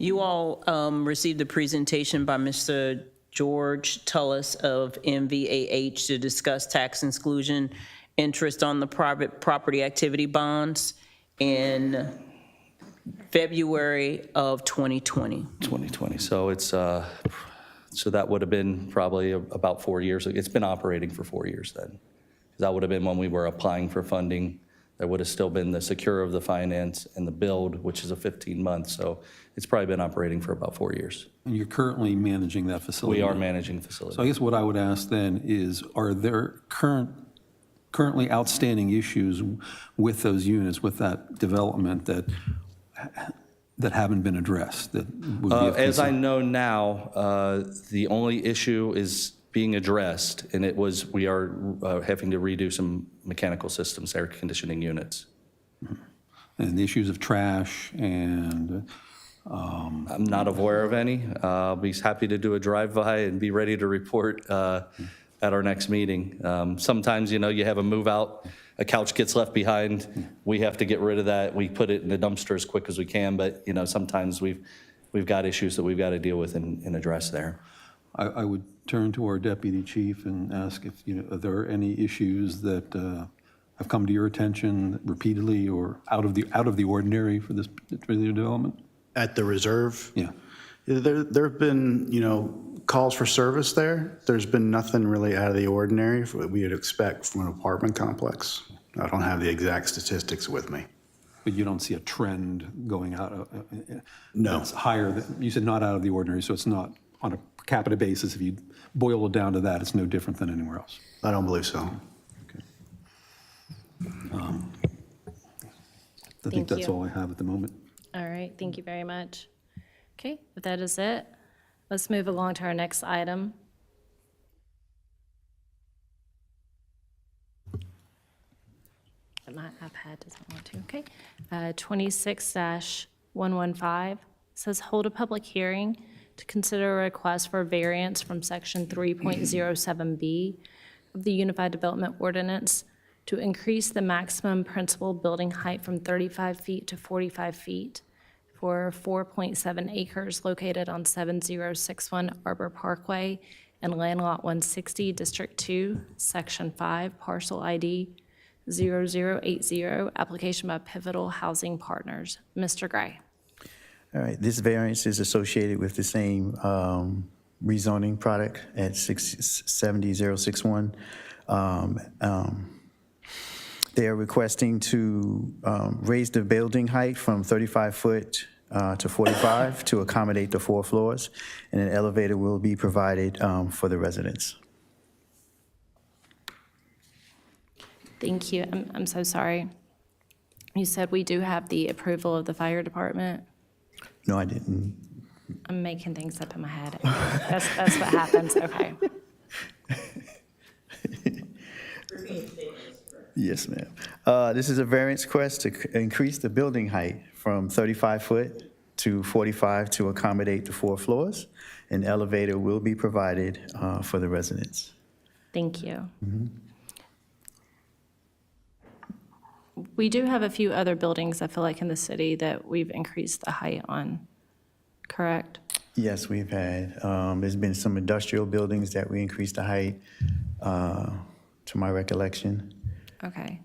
You all received a presentation by Mr. George Tullis of MVAH to discuss tax exclusion interest on the private property activity bonds in February of 2020. 2020. So it's, so that would have been probably about 4 years. It's been operating for 4 years then. That would have been when we were applying for funding. There would have still been the secure of the finance and the build, which is a 15 months. So it's probably been operating for about 4 years. And you're currently managing that facility? We are managing the facility. So I guess what I would ask then is, are there currently outstanding issues with those units, with that development that haven't been addressed, that would be of as I concern? know now, the only issue is being addressed, and it was, we are having to redo some mechanical systems, air conditioning units. And the issues of trash and... I'm not aware of any. I'll be happy to do a drive-by and be ready to report at our next meeting. Sometimes, you have a move out, a couch gets left behind, we have to get rid of that. We put it in the dumpster as quick as we can, but, sometimes we've got issues that we've got to deal with and address there. I would turn to our deputy chief and ask if, are there any issues that have come to your attention repeatedly or out of the ordinary for this particular development? At the reserve? Yeah. There have been, calls for service there. There's been nothing really out of the ordinary for what we would expect from an apartment complex. I don't have the exact statistics with me. But you don't see a trend going out? No. It's higher than, you said not out of the ordinary, so it's not on a per capita basis. If you boil it down to that, it's no different than anywhere else? I don't believe so. Okay. I think that's all I have at the moment. All right, thank you very much. Okay, if that is it, let's move along to our next item. My iPad doesn't want to, okay. 26-115 says hold a public hearing to consider a request for a variance from section 3.07B of the Unified Development Ordinance to increase the maximum principal building height from 35 feet to 45 feet for 4.7 acres located on 7061 Arbor Parkway and Land Lot 160, District 2, Section 5, Parcel ID 0080, application by Pivotal Housing Partners. Mr. Gray. All right, this variance is associated with the same rezoning product at 70061. They are requesting to raise the building height from 35 foot to 45 to accommodate the 4 floors, and an elevator will be provided for the residents. Thank you. I'm so sorry. You said we do have the approval of the fire department? No, I didn't. I'm making things up in my head. That's what happens, okay. Yes, ma'am. This is a variance request to increase the building height from 35 foot to 45 to accommodate the 4 floors. An elevator will be provided for the residents. Thank you. We do have a few other buildings, I feel like, in the city that we've increased the height on, correct? Yes, we've had. There's been some industrial buildings that we increased the height, to my recollection. Okay.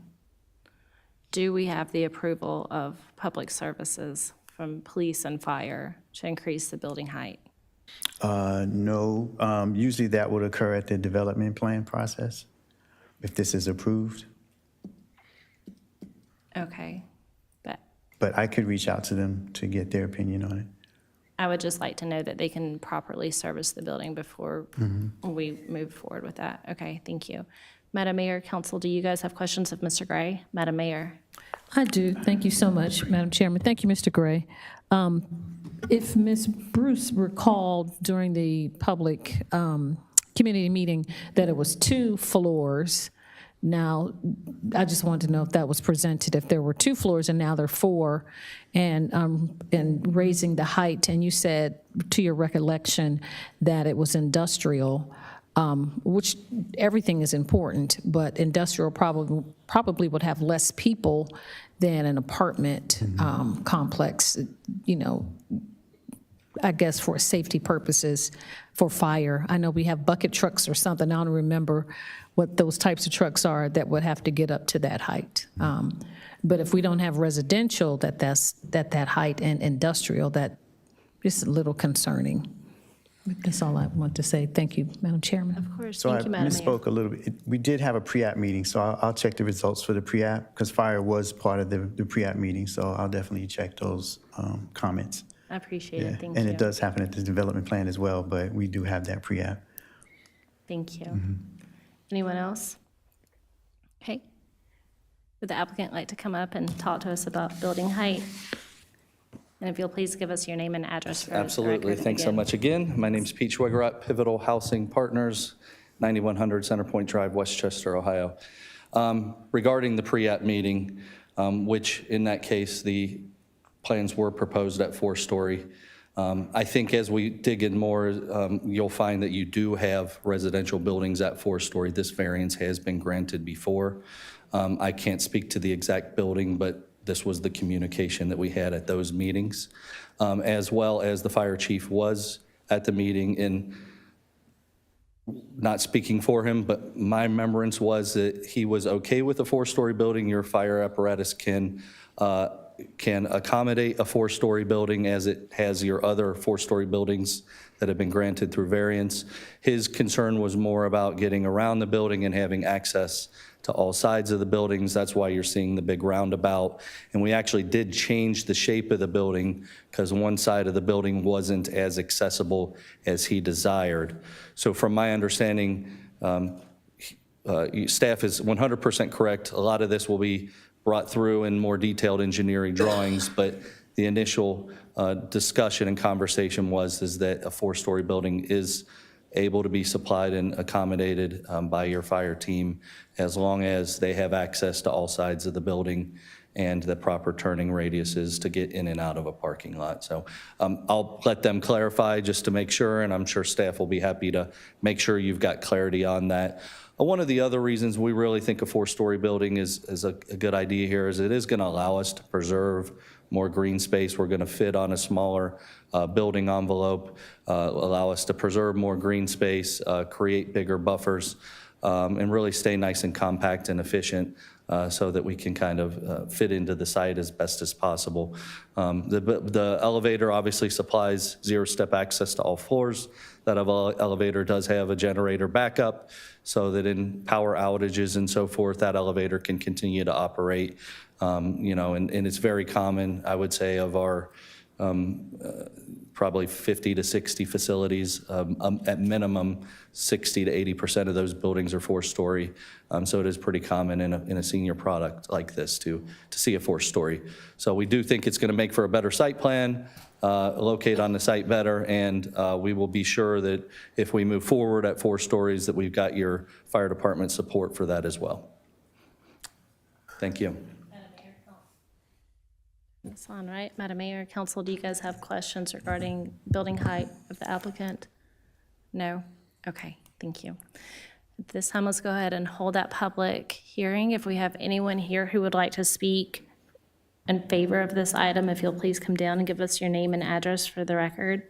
Do we have the approval of public services from police and fire to increase the building height? No, usually that would occur at the development plan process, if this is approved. Okay. But I could reach out to them to get their opinion on it. I would just like to know that they can properly service the building before we move forward with that. Okay, thank you. Madam Mayor, Council, do you guys have questions of Mr. Gray? Madam Mayor. I do. Thank you so much, Madam Chairman. Thank you, Mr. Gray. If Ms. Bruce recalled during the public community meeting that it was 2 floors, now I just wanted to know if that was presented, if there were 2 floors and now there are 4, and raising the height, and you said, to your recollection, that it was industrial, which everything is important, but industrial probably would have less people than an apartment complex. You know, I guess for safety purposes, for fire. I know we have bucket trucks or something, I don't remember what those types of trucks are that would have to get up to that height. But if we don't have residential that's that height and industrial, that is a little concerning. That's all I want to say. Thank you, Madam Chairman. Of course, So I thank you, Madam Mayor. misspoke a little bit. We did have a pre-app meeting, so I'll check the results for the pre-app, because fire was part of the pre-app meeting, so I'll definitely check those comments. I appreciate it, thank And you. it does happen at the development plan as well, but we do have that pre-app. Thank you. Mm-hmm. Anyone else? Okay. Would the applicant like to come up and talk to us about building height? And if you'll please give us your name and address for the Absolutely. record Thanks so again. much again. My name's Pete Schwigerott, Pivotal Housing Partners, 9100 Centerpoint Drive, Westchester, Ohio. Regarding the pre-app meeting, which in that case, the plans were proposed at 4-story. I think as we dig in more, you'll find that you do have residential buildings at 4-story. This variance has been granted before. I can't speak to the exact building, but this was the communication that we had at those meetings, as well as the fire chief was at the meeting. And not speaking for him, but my remembrance was that he was okay with a 4-story building. Your fire apparatus can accommodate a 4-story building as it has your other 4-story buildings that have been granted through variance. His concern was more about getting around the building and having access to all sides of the buildings. That's why you're seeing the big roundabout. And we actually did change the shape of the building because one side of the building wasn't as accessible as he desired. So from my understanding, staff is 100% correct. A lot of this will be brought through in more detailed engineering drawings, but the initial discussion and conversation is that a 4-story building is able to be supplied and accommodated by your fire team as long as they have access to all sides of the building and the proper turning radiuses to get in and out of a parking lot. So I'll let them clarify just to make sure, and I'm sure staff will be happy to make sure you've got clarity on that. One of the other reasons we really think a 4-story building is a good idea here is it is going to allow us to preserve more green space. We're going to fit on a smaller building envelope, allow us to preserve more green space, create bigger buffers, and really stay nice and compact and efficient so that we can kind of fit into the site as best as possible. The elevator obviously supplies zero-step access to all floors. That elevator does have a generator backup so that in power outages and so forth, that elevator can continue to operate. And it's very common, I would say, of our probably 50 to 60 facilities. At minimum, 60 to 80% of those buildings are 4-story. So it is pretty common in a senior product like this to see a 4-story. So we do think it's going to make for a better site plan, locate on the site better, and we will be sure that if we move forward at 4 stories that we've got your fire department support for that as well. Thank you. That's on, right? Madam Mayor, Council, do you guys have questions regarding building height of the applicant? No? Okay, thank you. At this time, let's go ahead and hold that public hearing. If we have anyone here who would like to speak in favor of this item, if you'll please come down and give us your name and address for the record.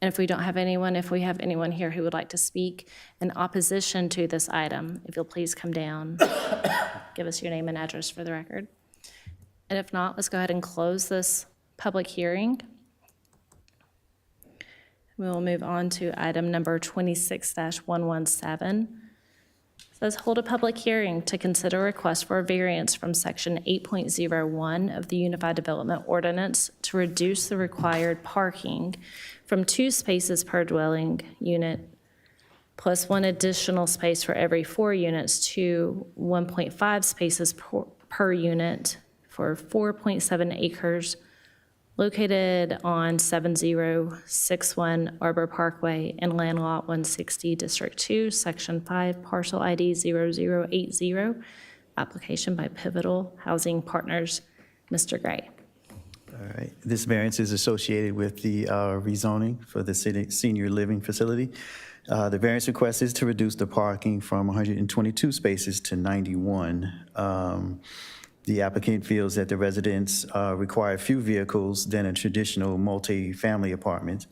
And if we don't have anyone, if we have anyone here who would like to speak in opposition to this item, if you'll please come down, give us your name and address for the record. And if not, let's go ahead and close this public hearing. We will move on to item number 26-117. It says, hold a public hearing to consider a request for a variance from section 8.01 of the Unified Development Ordinance to reduce the required parking from 2 spaces per dwelling unit plus 1 additional space for every 4 units to 1.5 spaces per unit for 4.7 acres located on 7061 Arbor Parkway in Land Lot 160, District 2, Section 5, Parcel ID 0080, application by Pivotal Housing Partners. Mr. Gray. All right. This variance is associated with the rezoning for the senior living facility. The variance request is to reduce the parking from 122 spaces to 91. The applicant feels that the residents require few vehicles than a traditional multi-family apartment,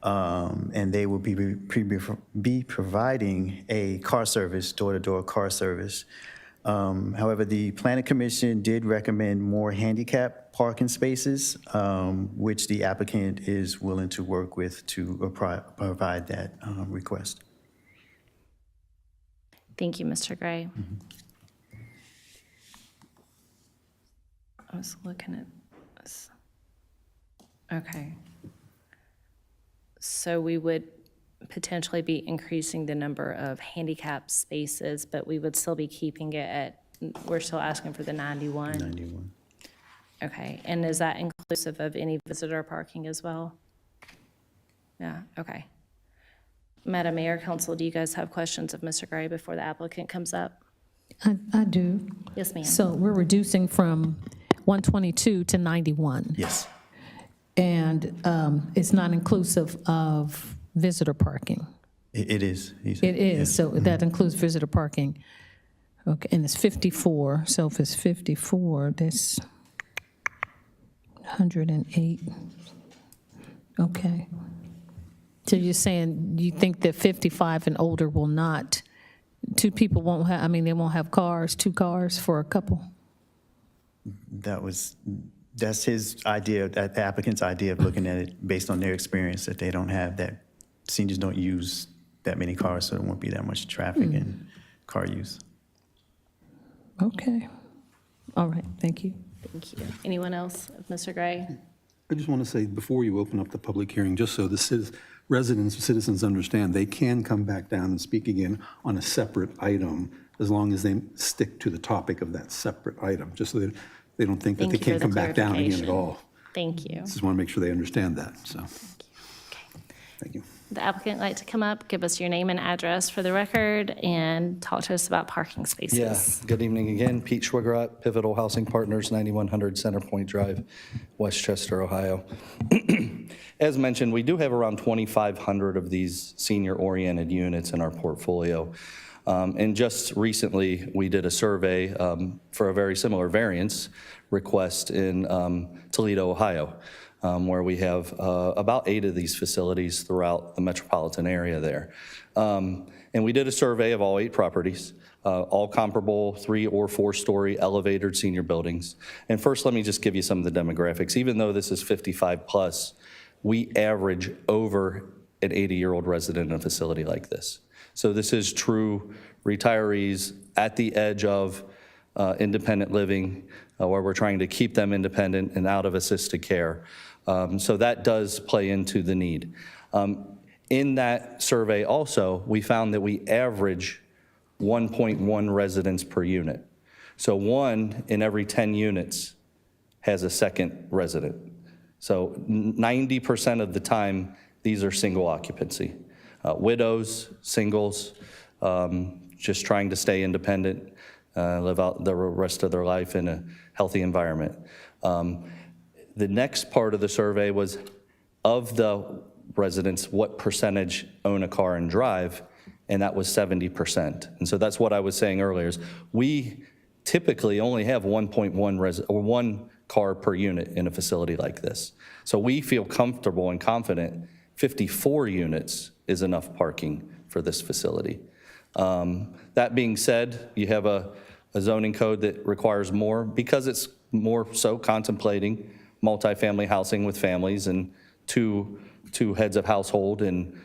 and they will be providing a car service, door-to-door car service. However, the Planning Commission did recommend more handicap parking spaces, which the applicant is willing to work with to provide that request. Thank you, Mr. Gray. I was looking at this. Okay. So we would potentially be increasing the number of handicap spaces, but we would still be keeping it at, we're still asking for the 91? 91. Okay, and is that inclusive of any visitor parking as well? Yeah, okay. Madam Mayor, Council, do you guys have questions of Mr. Gray before the applicant comes up? I do. Yes, ma'am. So we're reducing from 122 to 91. Yes. And it's not inclusive of visitor parking. It is. It is, so that includes visitor parking. Okay, and it's 54, so if it's 54, that's 108. Okay. So you're saying you think that 55 and older will not, two people won't have, I mean, they won't have cars, 2 cars for a couple? That's his idea, that the applicant's idea of looking at it based on their experience, that they don't have that, seniors don't use that many cars, so there won't be that much traffic and car use. Okay. All right, thank you. Thank you. Anyone else of Mr. Gray? I just want to say, before you open up the public hearing, just so the citizens understand, they can come back down and speak again on a separate item, as long as they stick to the topic of that separate item, just so that they don't think that they Thank you can't for come the back down again at clarification. all. Thank you. Just want to make sure they understand that, so. Thank you. The applicant like to come up, give us your name and address for the record, and talk to us about parking spaces. Yeah, good evening again. Pete Schwigerott, Pivotal Housing Partners, 9100 Center Point Drive, Westchester, Ohio. As mentioned, we do have around 2,500 of these senior-oriented units in our portfolio. And just recently, we did a survey for a very similar variance request in Toledo, Ohio, where we have about 8 of these facilities throughout the metropolitan area there. And we did a survey of all 8 properties, all comparable 3- or 4-story elevated senior buildings. And first, let me just give you some of the demographics. Even though this is 55 plus, we average over an 80-year-old resident in a facility like this. So this is true retirees at the edge of independent living, where we're trying to keep them independent and out of assisted care. So that does play into the need. In that survey also, we found that we average 1.1 residents per unit. So 1 in every 10 units has a second resident. So 90% of the time, these are single occupancy. Widows, singles, just trying to stay independent, live out the rest of their life in a healthy environment. The next part of the survey was, of the residents, what percentage own a car and drive, and that was 70%. And so that's what I was saying earlier, is we typically only have 1 car per unit in a facility like this. So we feel comfortable and confident 54 units is enough parking for this facility. That being said, you have a zoning code that requires more, because it's more so contemplating multifamily housing with families and two heads of household and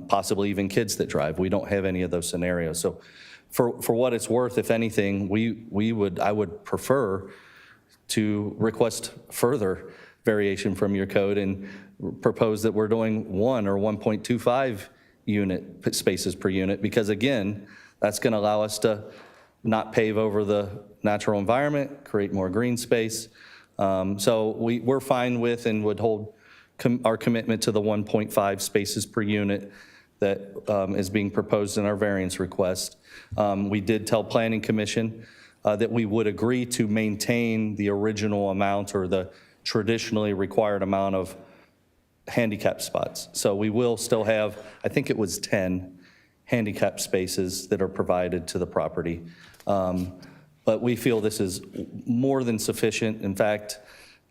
possibly even kids that drive. We don't have any of those scenarios. So for what it's worth, if anything, I would prefer to request further variation from your code and propose that we're doing 1 or 1.25 unit spaces per unit, because again, that's going to allow us to not pave over the natural environment, create more green space. So we're fine with and would hold our commitment to the 1.5 spaces per unit that is being proposed in our variance request. We did tell Planning Commission that we would agree to maintain the original amount or the traditionally required amount of handicap spots. So we will still have, I think it was 10 handicap spaces that are provided to the property. But we feel this is more than sufficient. In fact,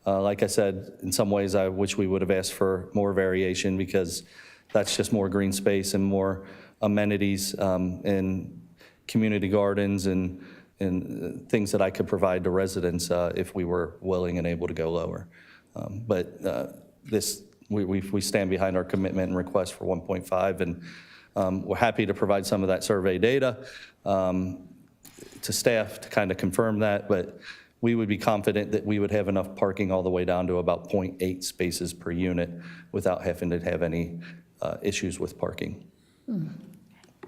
like I said, in some ways, I wish we would have asked for more variation because that's just more green space and more amenities and community gardens and things that I could provide to residents if we were willing and able to go lower. But we stand behind our commitment and request for 1.5, and we're happy to provide some of that survey data to staff to kind of confirm that, but we would be confident that we would have enough parking all the way down to about 0.8 spaces per unit without having to have any issues with parking.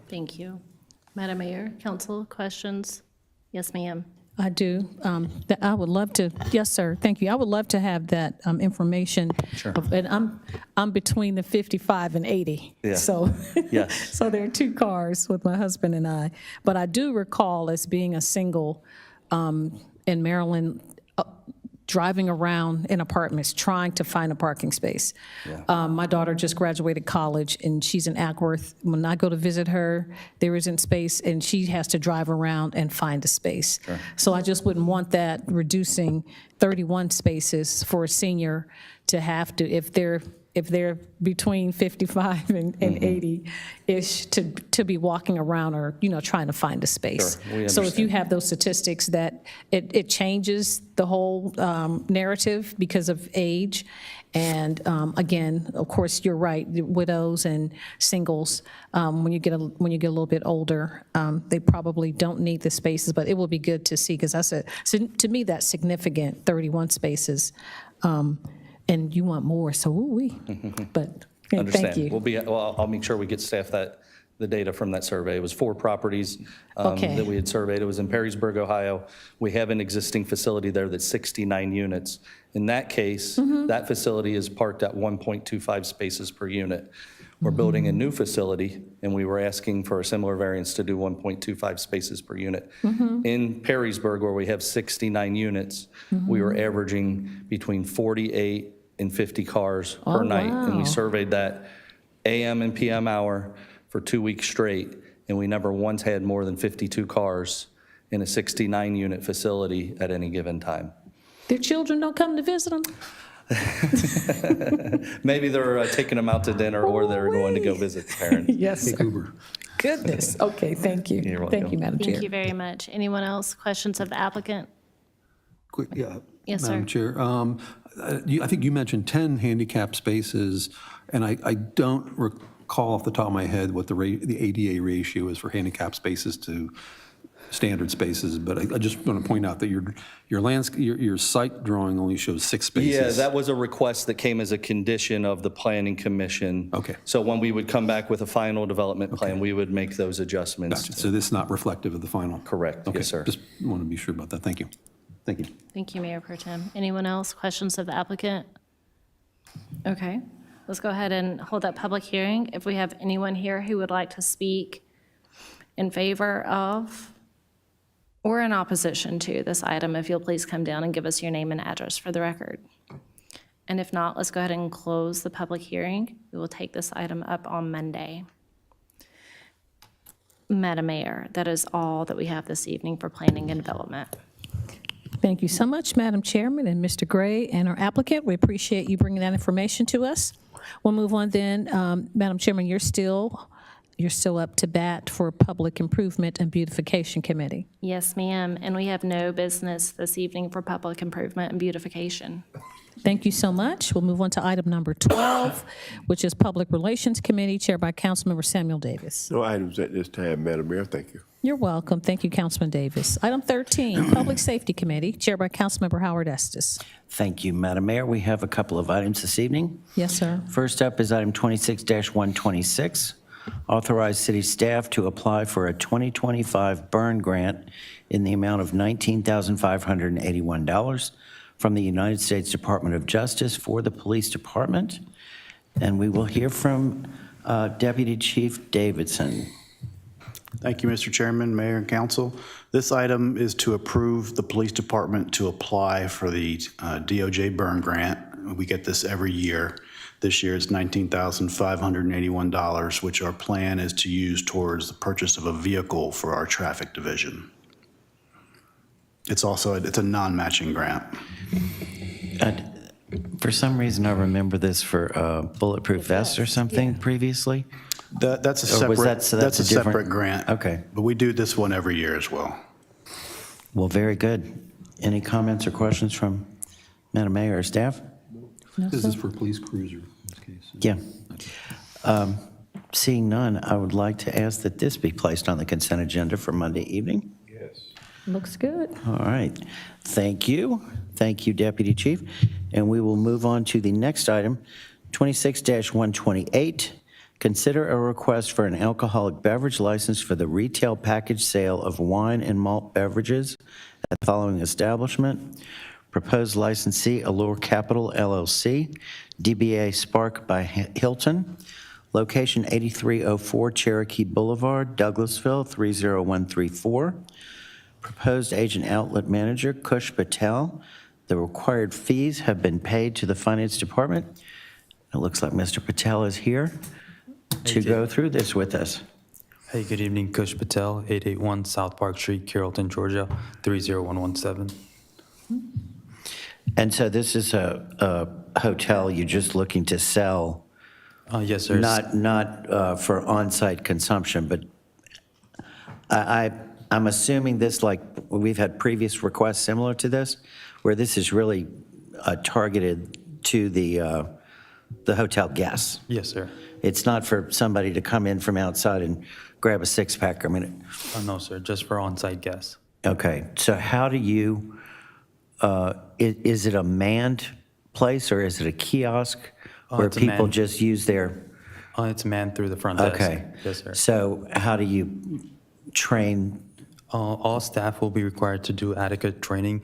Thank you. Madam Mayor, council, questions? Yes, ma'am. I do. I would love to, yes, sir, thank you. I would love to have that information. Sure. And I'm between the 55 and 80. Yeah. So, Yes. so there are two cars with my husband and I. But I do recall as being a single in Maryland, driving around in apartments trying to find a parking space. Yeah. My daughter just graduated college and she's in Ackworth. When I go to visit her, there isn't space and she has to drive around and find a space. Sure. So I just wouldn't want that reducing 31 spaces for a senior to have to, if they're between 55 and 80-ish, to be walking around or, trying to find a space. Sure, we So if you understand. have those statistics that it changes the whole narrative because of age. And again, of course, you're right, the widows and singles, when you get a little bit older, they probably don't need the spaces, but it will be good to see, because to me, that's significant, 31 spaces. And you want more, so woo-wee. But Understand. thank you. I'll make sure we get staff the data from that survey. It was 4 properties Okay. that we had surveyed. It was in Perrysburg, Ohio. We have an existing facility there that's 69 units. In that case, that facility is parked at 1.25 spaces per unit. We're building a new facility, and we were asking for a similar variance to do 1.25 spaces per unit. In Perrysburg, where we have 69 units, we were averaging between 48 and 50 cars per night. And we wow. surveyed that AM and PM hour for 2 weeks straight, and we never once had more than 52 cars in a 69-unit facility at any given time. Their children don't come to visit them? Maybe they're taking them out to dinner or they're going to go visit the parents. Yes, sir. Goodness. Okay, thank you. You're welcome. Thank you, Madam Chair. Thank you very much. Anyone else? Questions of the applicant? Quick, yeah. Yes, Madam sir. Chair, I think you mentioned 10 handicap spaces, and I don't recall off the top of my head what the ADA ratio is for handicap spaces to standard spaces, but I just want to point out that your site drawing only shows 6 spaces. Yeah, that was a request that came as a condition of the planning commission. Okay. So when we would come back with a final development plan, we would make those adjustments. Gotcha. So this is not reflective of the final? Correct. Okay. Yes, sir. Just want to be sure about that. Thank you. Thank you. Thank you, Mayor Pro Tem. Anyone else? Questions of the applicant? Okay, let's go ahead and hold that public hearing. If we have anyone here who would like to speak in favor of or in opposition to this item, if you'll please come down and give us your name and address for the record. And if not, let's go ahead and close the public hearing. We will take this item up on Monday. Madam Mayor, that is all that we have this evening for planning and development. Thank you so much, Madam Chairman and Mr. Gray and our applicant. We appreciate you bringing that information to us. We'll move on then. Madam Chairman, you're still up to bat for Public Improvement and Beautification Committee. Yes, ma'am, and we have no business this evening for public improvement and beautification. Thank you so much. We'll move on to item number 12, which is Public Relations Committee, chaired by Councilmember Samuel Davis. No items at this time, Madam Mayor. Thank you. You're welcome. Thank you, Councilman Davis. Item 13, Public Safety Committee, chaired by Councilmember Howard Estes. Thank you, Madam Mayor. We have a couple of items this evening. Yes, sir. First up is item 26-126, authorize city staff to apply for a 2025 burn grant in the amount of $19,581 from the United States Department of Justice for the Police Department. And we will hear from Deputy Chief Davidson. Thank you, Mr. Chairman, Mayor, and Council. This item is to approve the Police Department to apply for the DOJ burn grant. We get this every year. This year it's $19,581, which our plan is to use towards the purchase of a vehicle for our traffic division. It's also, it's a non-matching grant. For some reason, I remember this for bulletproof vests or something previously. That's a Or was separate, that- so that's a different- separate grant. Okay. But we do this one every year as well. Well, very good. Any comments or questions from Madam Mayor or staff? This is for police cruiser in this case. Yeah. Seeing none, I would like to ask that this be placed on the consent agenda for Monday evening. Looks good. All right. Thank you. Thank you, Deputy Chief. And we will move on to the next item, 26-128. Consider a request for an alcoholic beverage license for the retail package sale of wine and malt beverages at the following establishment. Proposed licensee, Allure Capital LLC, DBA Spark by Hilton. Location 8304 Cherokee Boulevard, Douglasville, 30134. Proposed agent outlet manager, Kush Patel. The required fees have been paid to the Finance Department. It looks like Mr. Patel is here to go through this with us. Hey, good evening. Kush Patel, 881 South Park Street, Carrollton, Georgia, 30117. And so this is a hotel you're just looking to sell? Yes, sir. Not for on-site consumption, but I'm assuming this, like, we've had previous requests similar to this, where this is really targeted to the hotel guests. Yes, sir. It's not for somebody to come in from outside and grab a six-pack. I mean, No, sir, just for on-site guests. okay, so how do you, is it a manned place or is it a kiosk where it's a people manned- just use their? It's manned through the front desk. Okay. Yes, sir. So how do you train? All staff will be required to do adequate training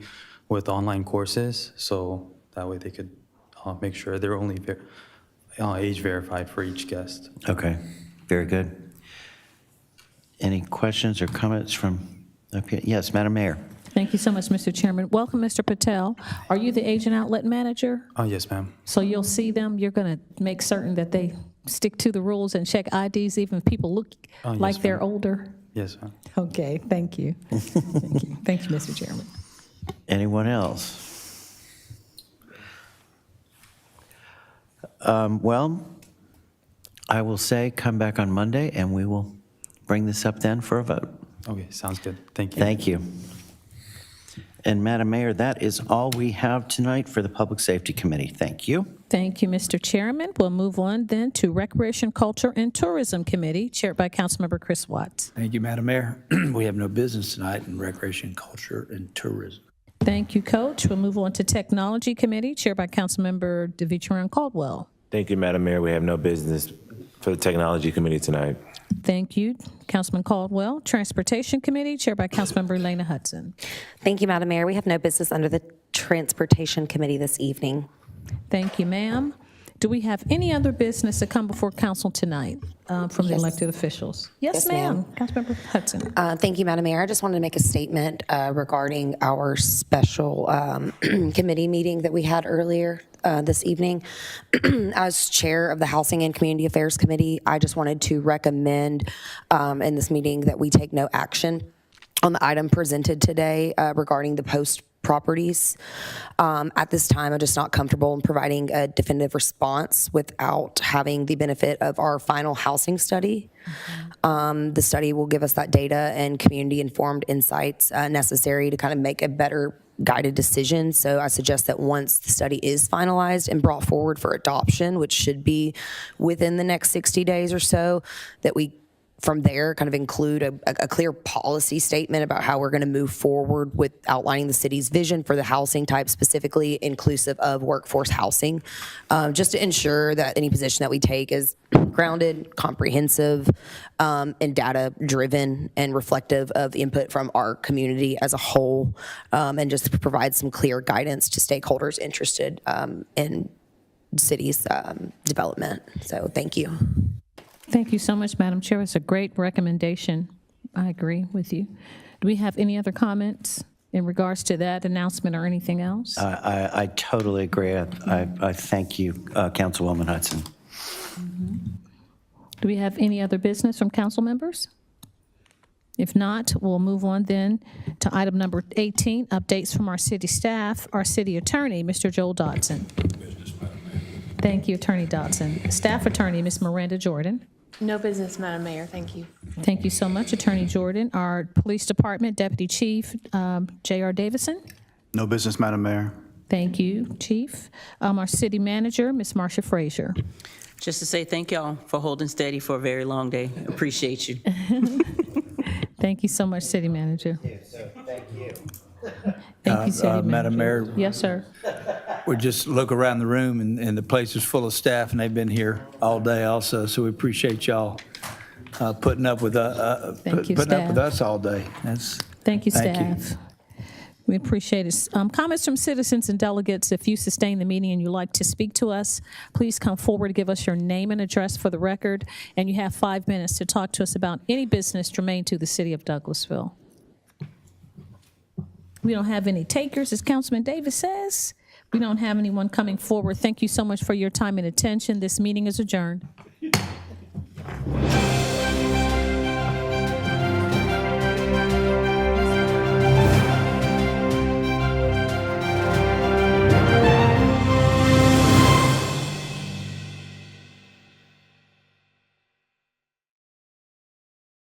with online courses, so that way they could make sure they're only age verified for each guest. Okay, very good. Any questions or comments from up here? Yes, Madam Mayor. Thank you so much, Mr. Chairman. Welcome, Mr. Patel. Are you the agent outlet manager? Yes, ma'am. So you'll see them, you're going to make certain that they stick to the rules and check IDs even if people look Yes, like they're ma'am. older? Yes, ma'am. Okay, thank you. Thank you. Thank you, Mr. Chairman. Anyone else? Well, I will say come back on Monday and we will bring this up then for a vote. Okay, sounds good. Thank you. Thank you. And Madam Mayor, that is all we have tonight for the Public Safety Committee. Thank you. Thank you, Mr. Chairman. We'll move on then to Recreation, Culture, and Tourism Committee, chaired by Councilmember Chris Watts. Thank you, Madam Mayor. We have no business tonight in Recreation, Culture, and Tourism. Thank you, Coach. We'll move on to Technology Committee, chaired by Councilmember DeVitrin Caldwell. Thank you, Madam Mayor. We have no business for the Technology Committee tonight. Thank you, Councilman Caldwell. Transportation Committee, chaired by Councilmember Elena Hudson. Thank you, Madam Mayor. We have no business under the Transportation Committee this evening. Thank you, ma'am. Do we have any other business to come before council tonight from the elected officials? Yes, ma'am. Councilmember Hudson. Thank you, Madam Mayor. I just wanted to make a statement regarding our special committee meeting that we had earlier this evening. As chair of the Housing and Community Affairs Committee, I just wanted to recommend in this meeting that we take no action on the item presented today regarding the post properties. At this time, I'm just not comfortable in providing a definitive response without having the benefit of our final housing study. The study will give us that data and community-informed insights necessary to kind of make a better guided decision. So I suggest that once the study is finalized and brought forward for adoption, which should be within the next 60 days or so, that we from there kind of include a clear policy statement about how we're going to move forward with outlining the city's vision for the housing type, specifically inclusive of workforce housing, just to ensure that any position that we take is grounded, comprehensive, and data driven and reflective of input from our community as a whole, and just to provide some clear guidance to stakeholders interested in city's development. So thank you. Thank you so much, Madam Chair. It's a great recommendation. I agree with you. Do we have any other comments in regards to that announcement or anything else? I totally agree. I thank you, Councilwoman Hudson. Do we have any other business from council members? If not, we'll move on then to item number 18, updates from our city staff. Our city attorney, Mr. Joel Dodson. Thank you, Attorney Dodson. Staff Attorney, Ms. Miranda Jordan. No business, Madam Mayor. Thank you. Thank you so much, Attorney Jordan. Our Police Department Deputy Chief, J.R. Davison. No business, Madam Mayor. Thank you, Chief. Our City Manager, Ms. Marsha Frazier. Just to say thank y'all for holding steady for a very long day. Appreciate you. Thank you so much, City Manager. Thank you. Thank you, City Manager. Madam Mayor, Yes, sir. we just look around the room and the place is full of staff and they've been here all day also. So we appreciate y'all putting up with Thank you, putting up with staff. us all day. That's Thank you, Thank you. staff. We appreciate it. Comments from citizens and delegates. If you sustain the meeting and you'd like to speak to us, please come forward to give us your name and address for the record. And you have 5 minutes to talk to us about any business germane to the city of Douglasville. We don't have any takers, as Councilman Davis says. We don't have anyone coming forward. Thank you so much for your time and attention. This meeting is adjourned.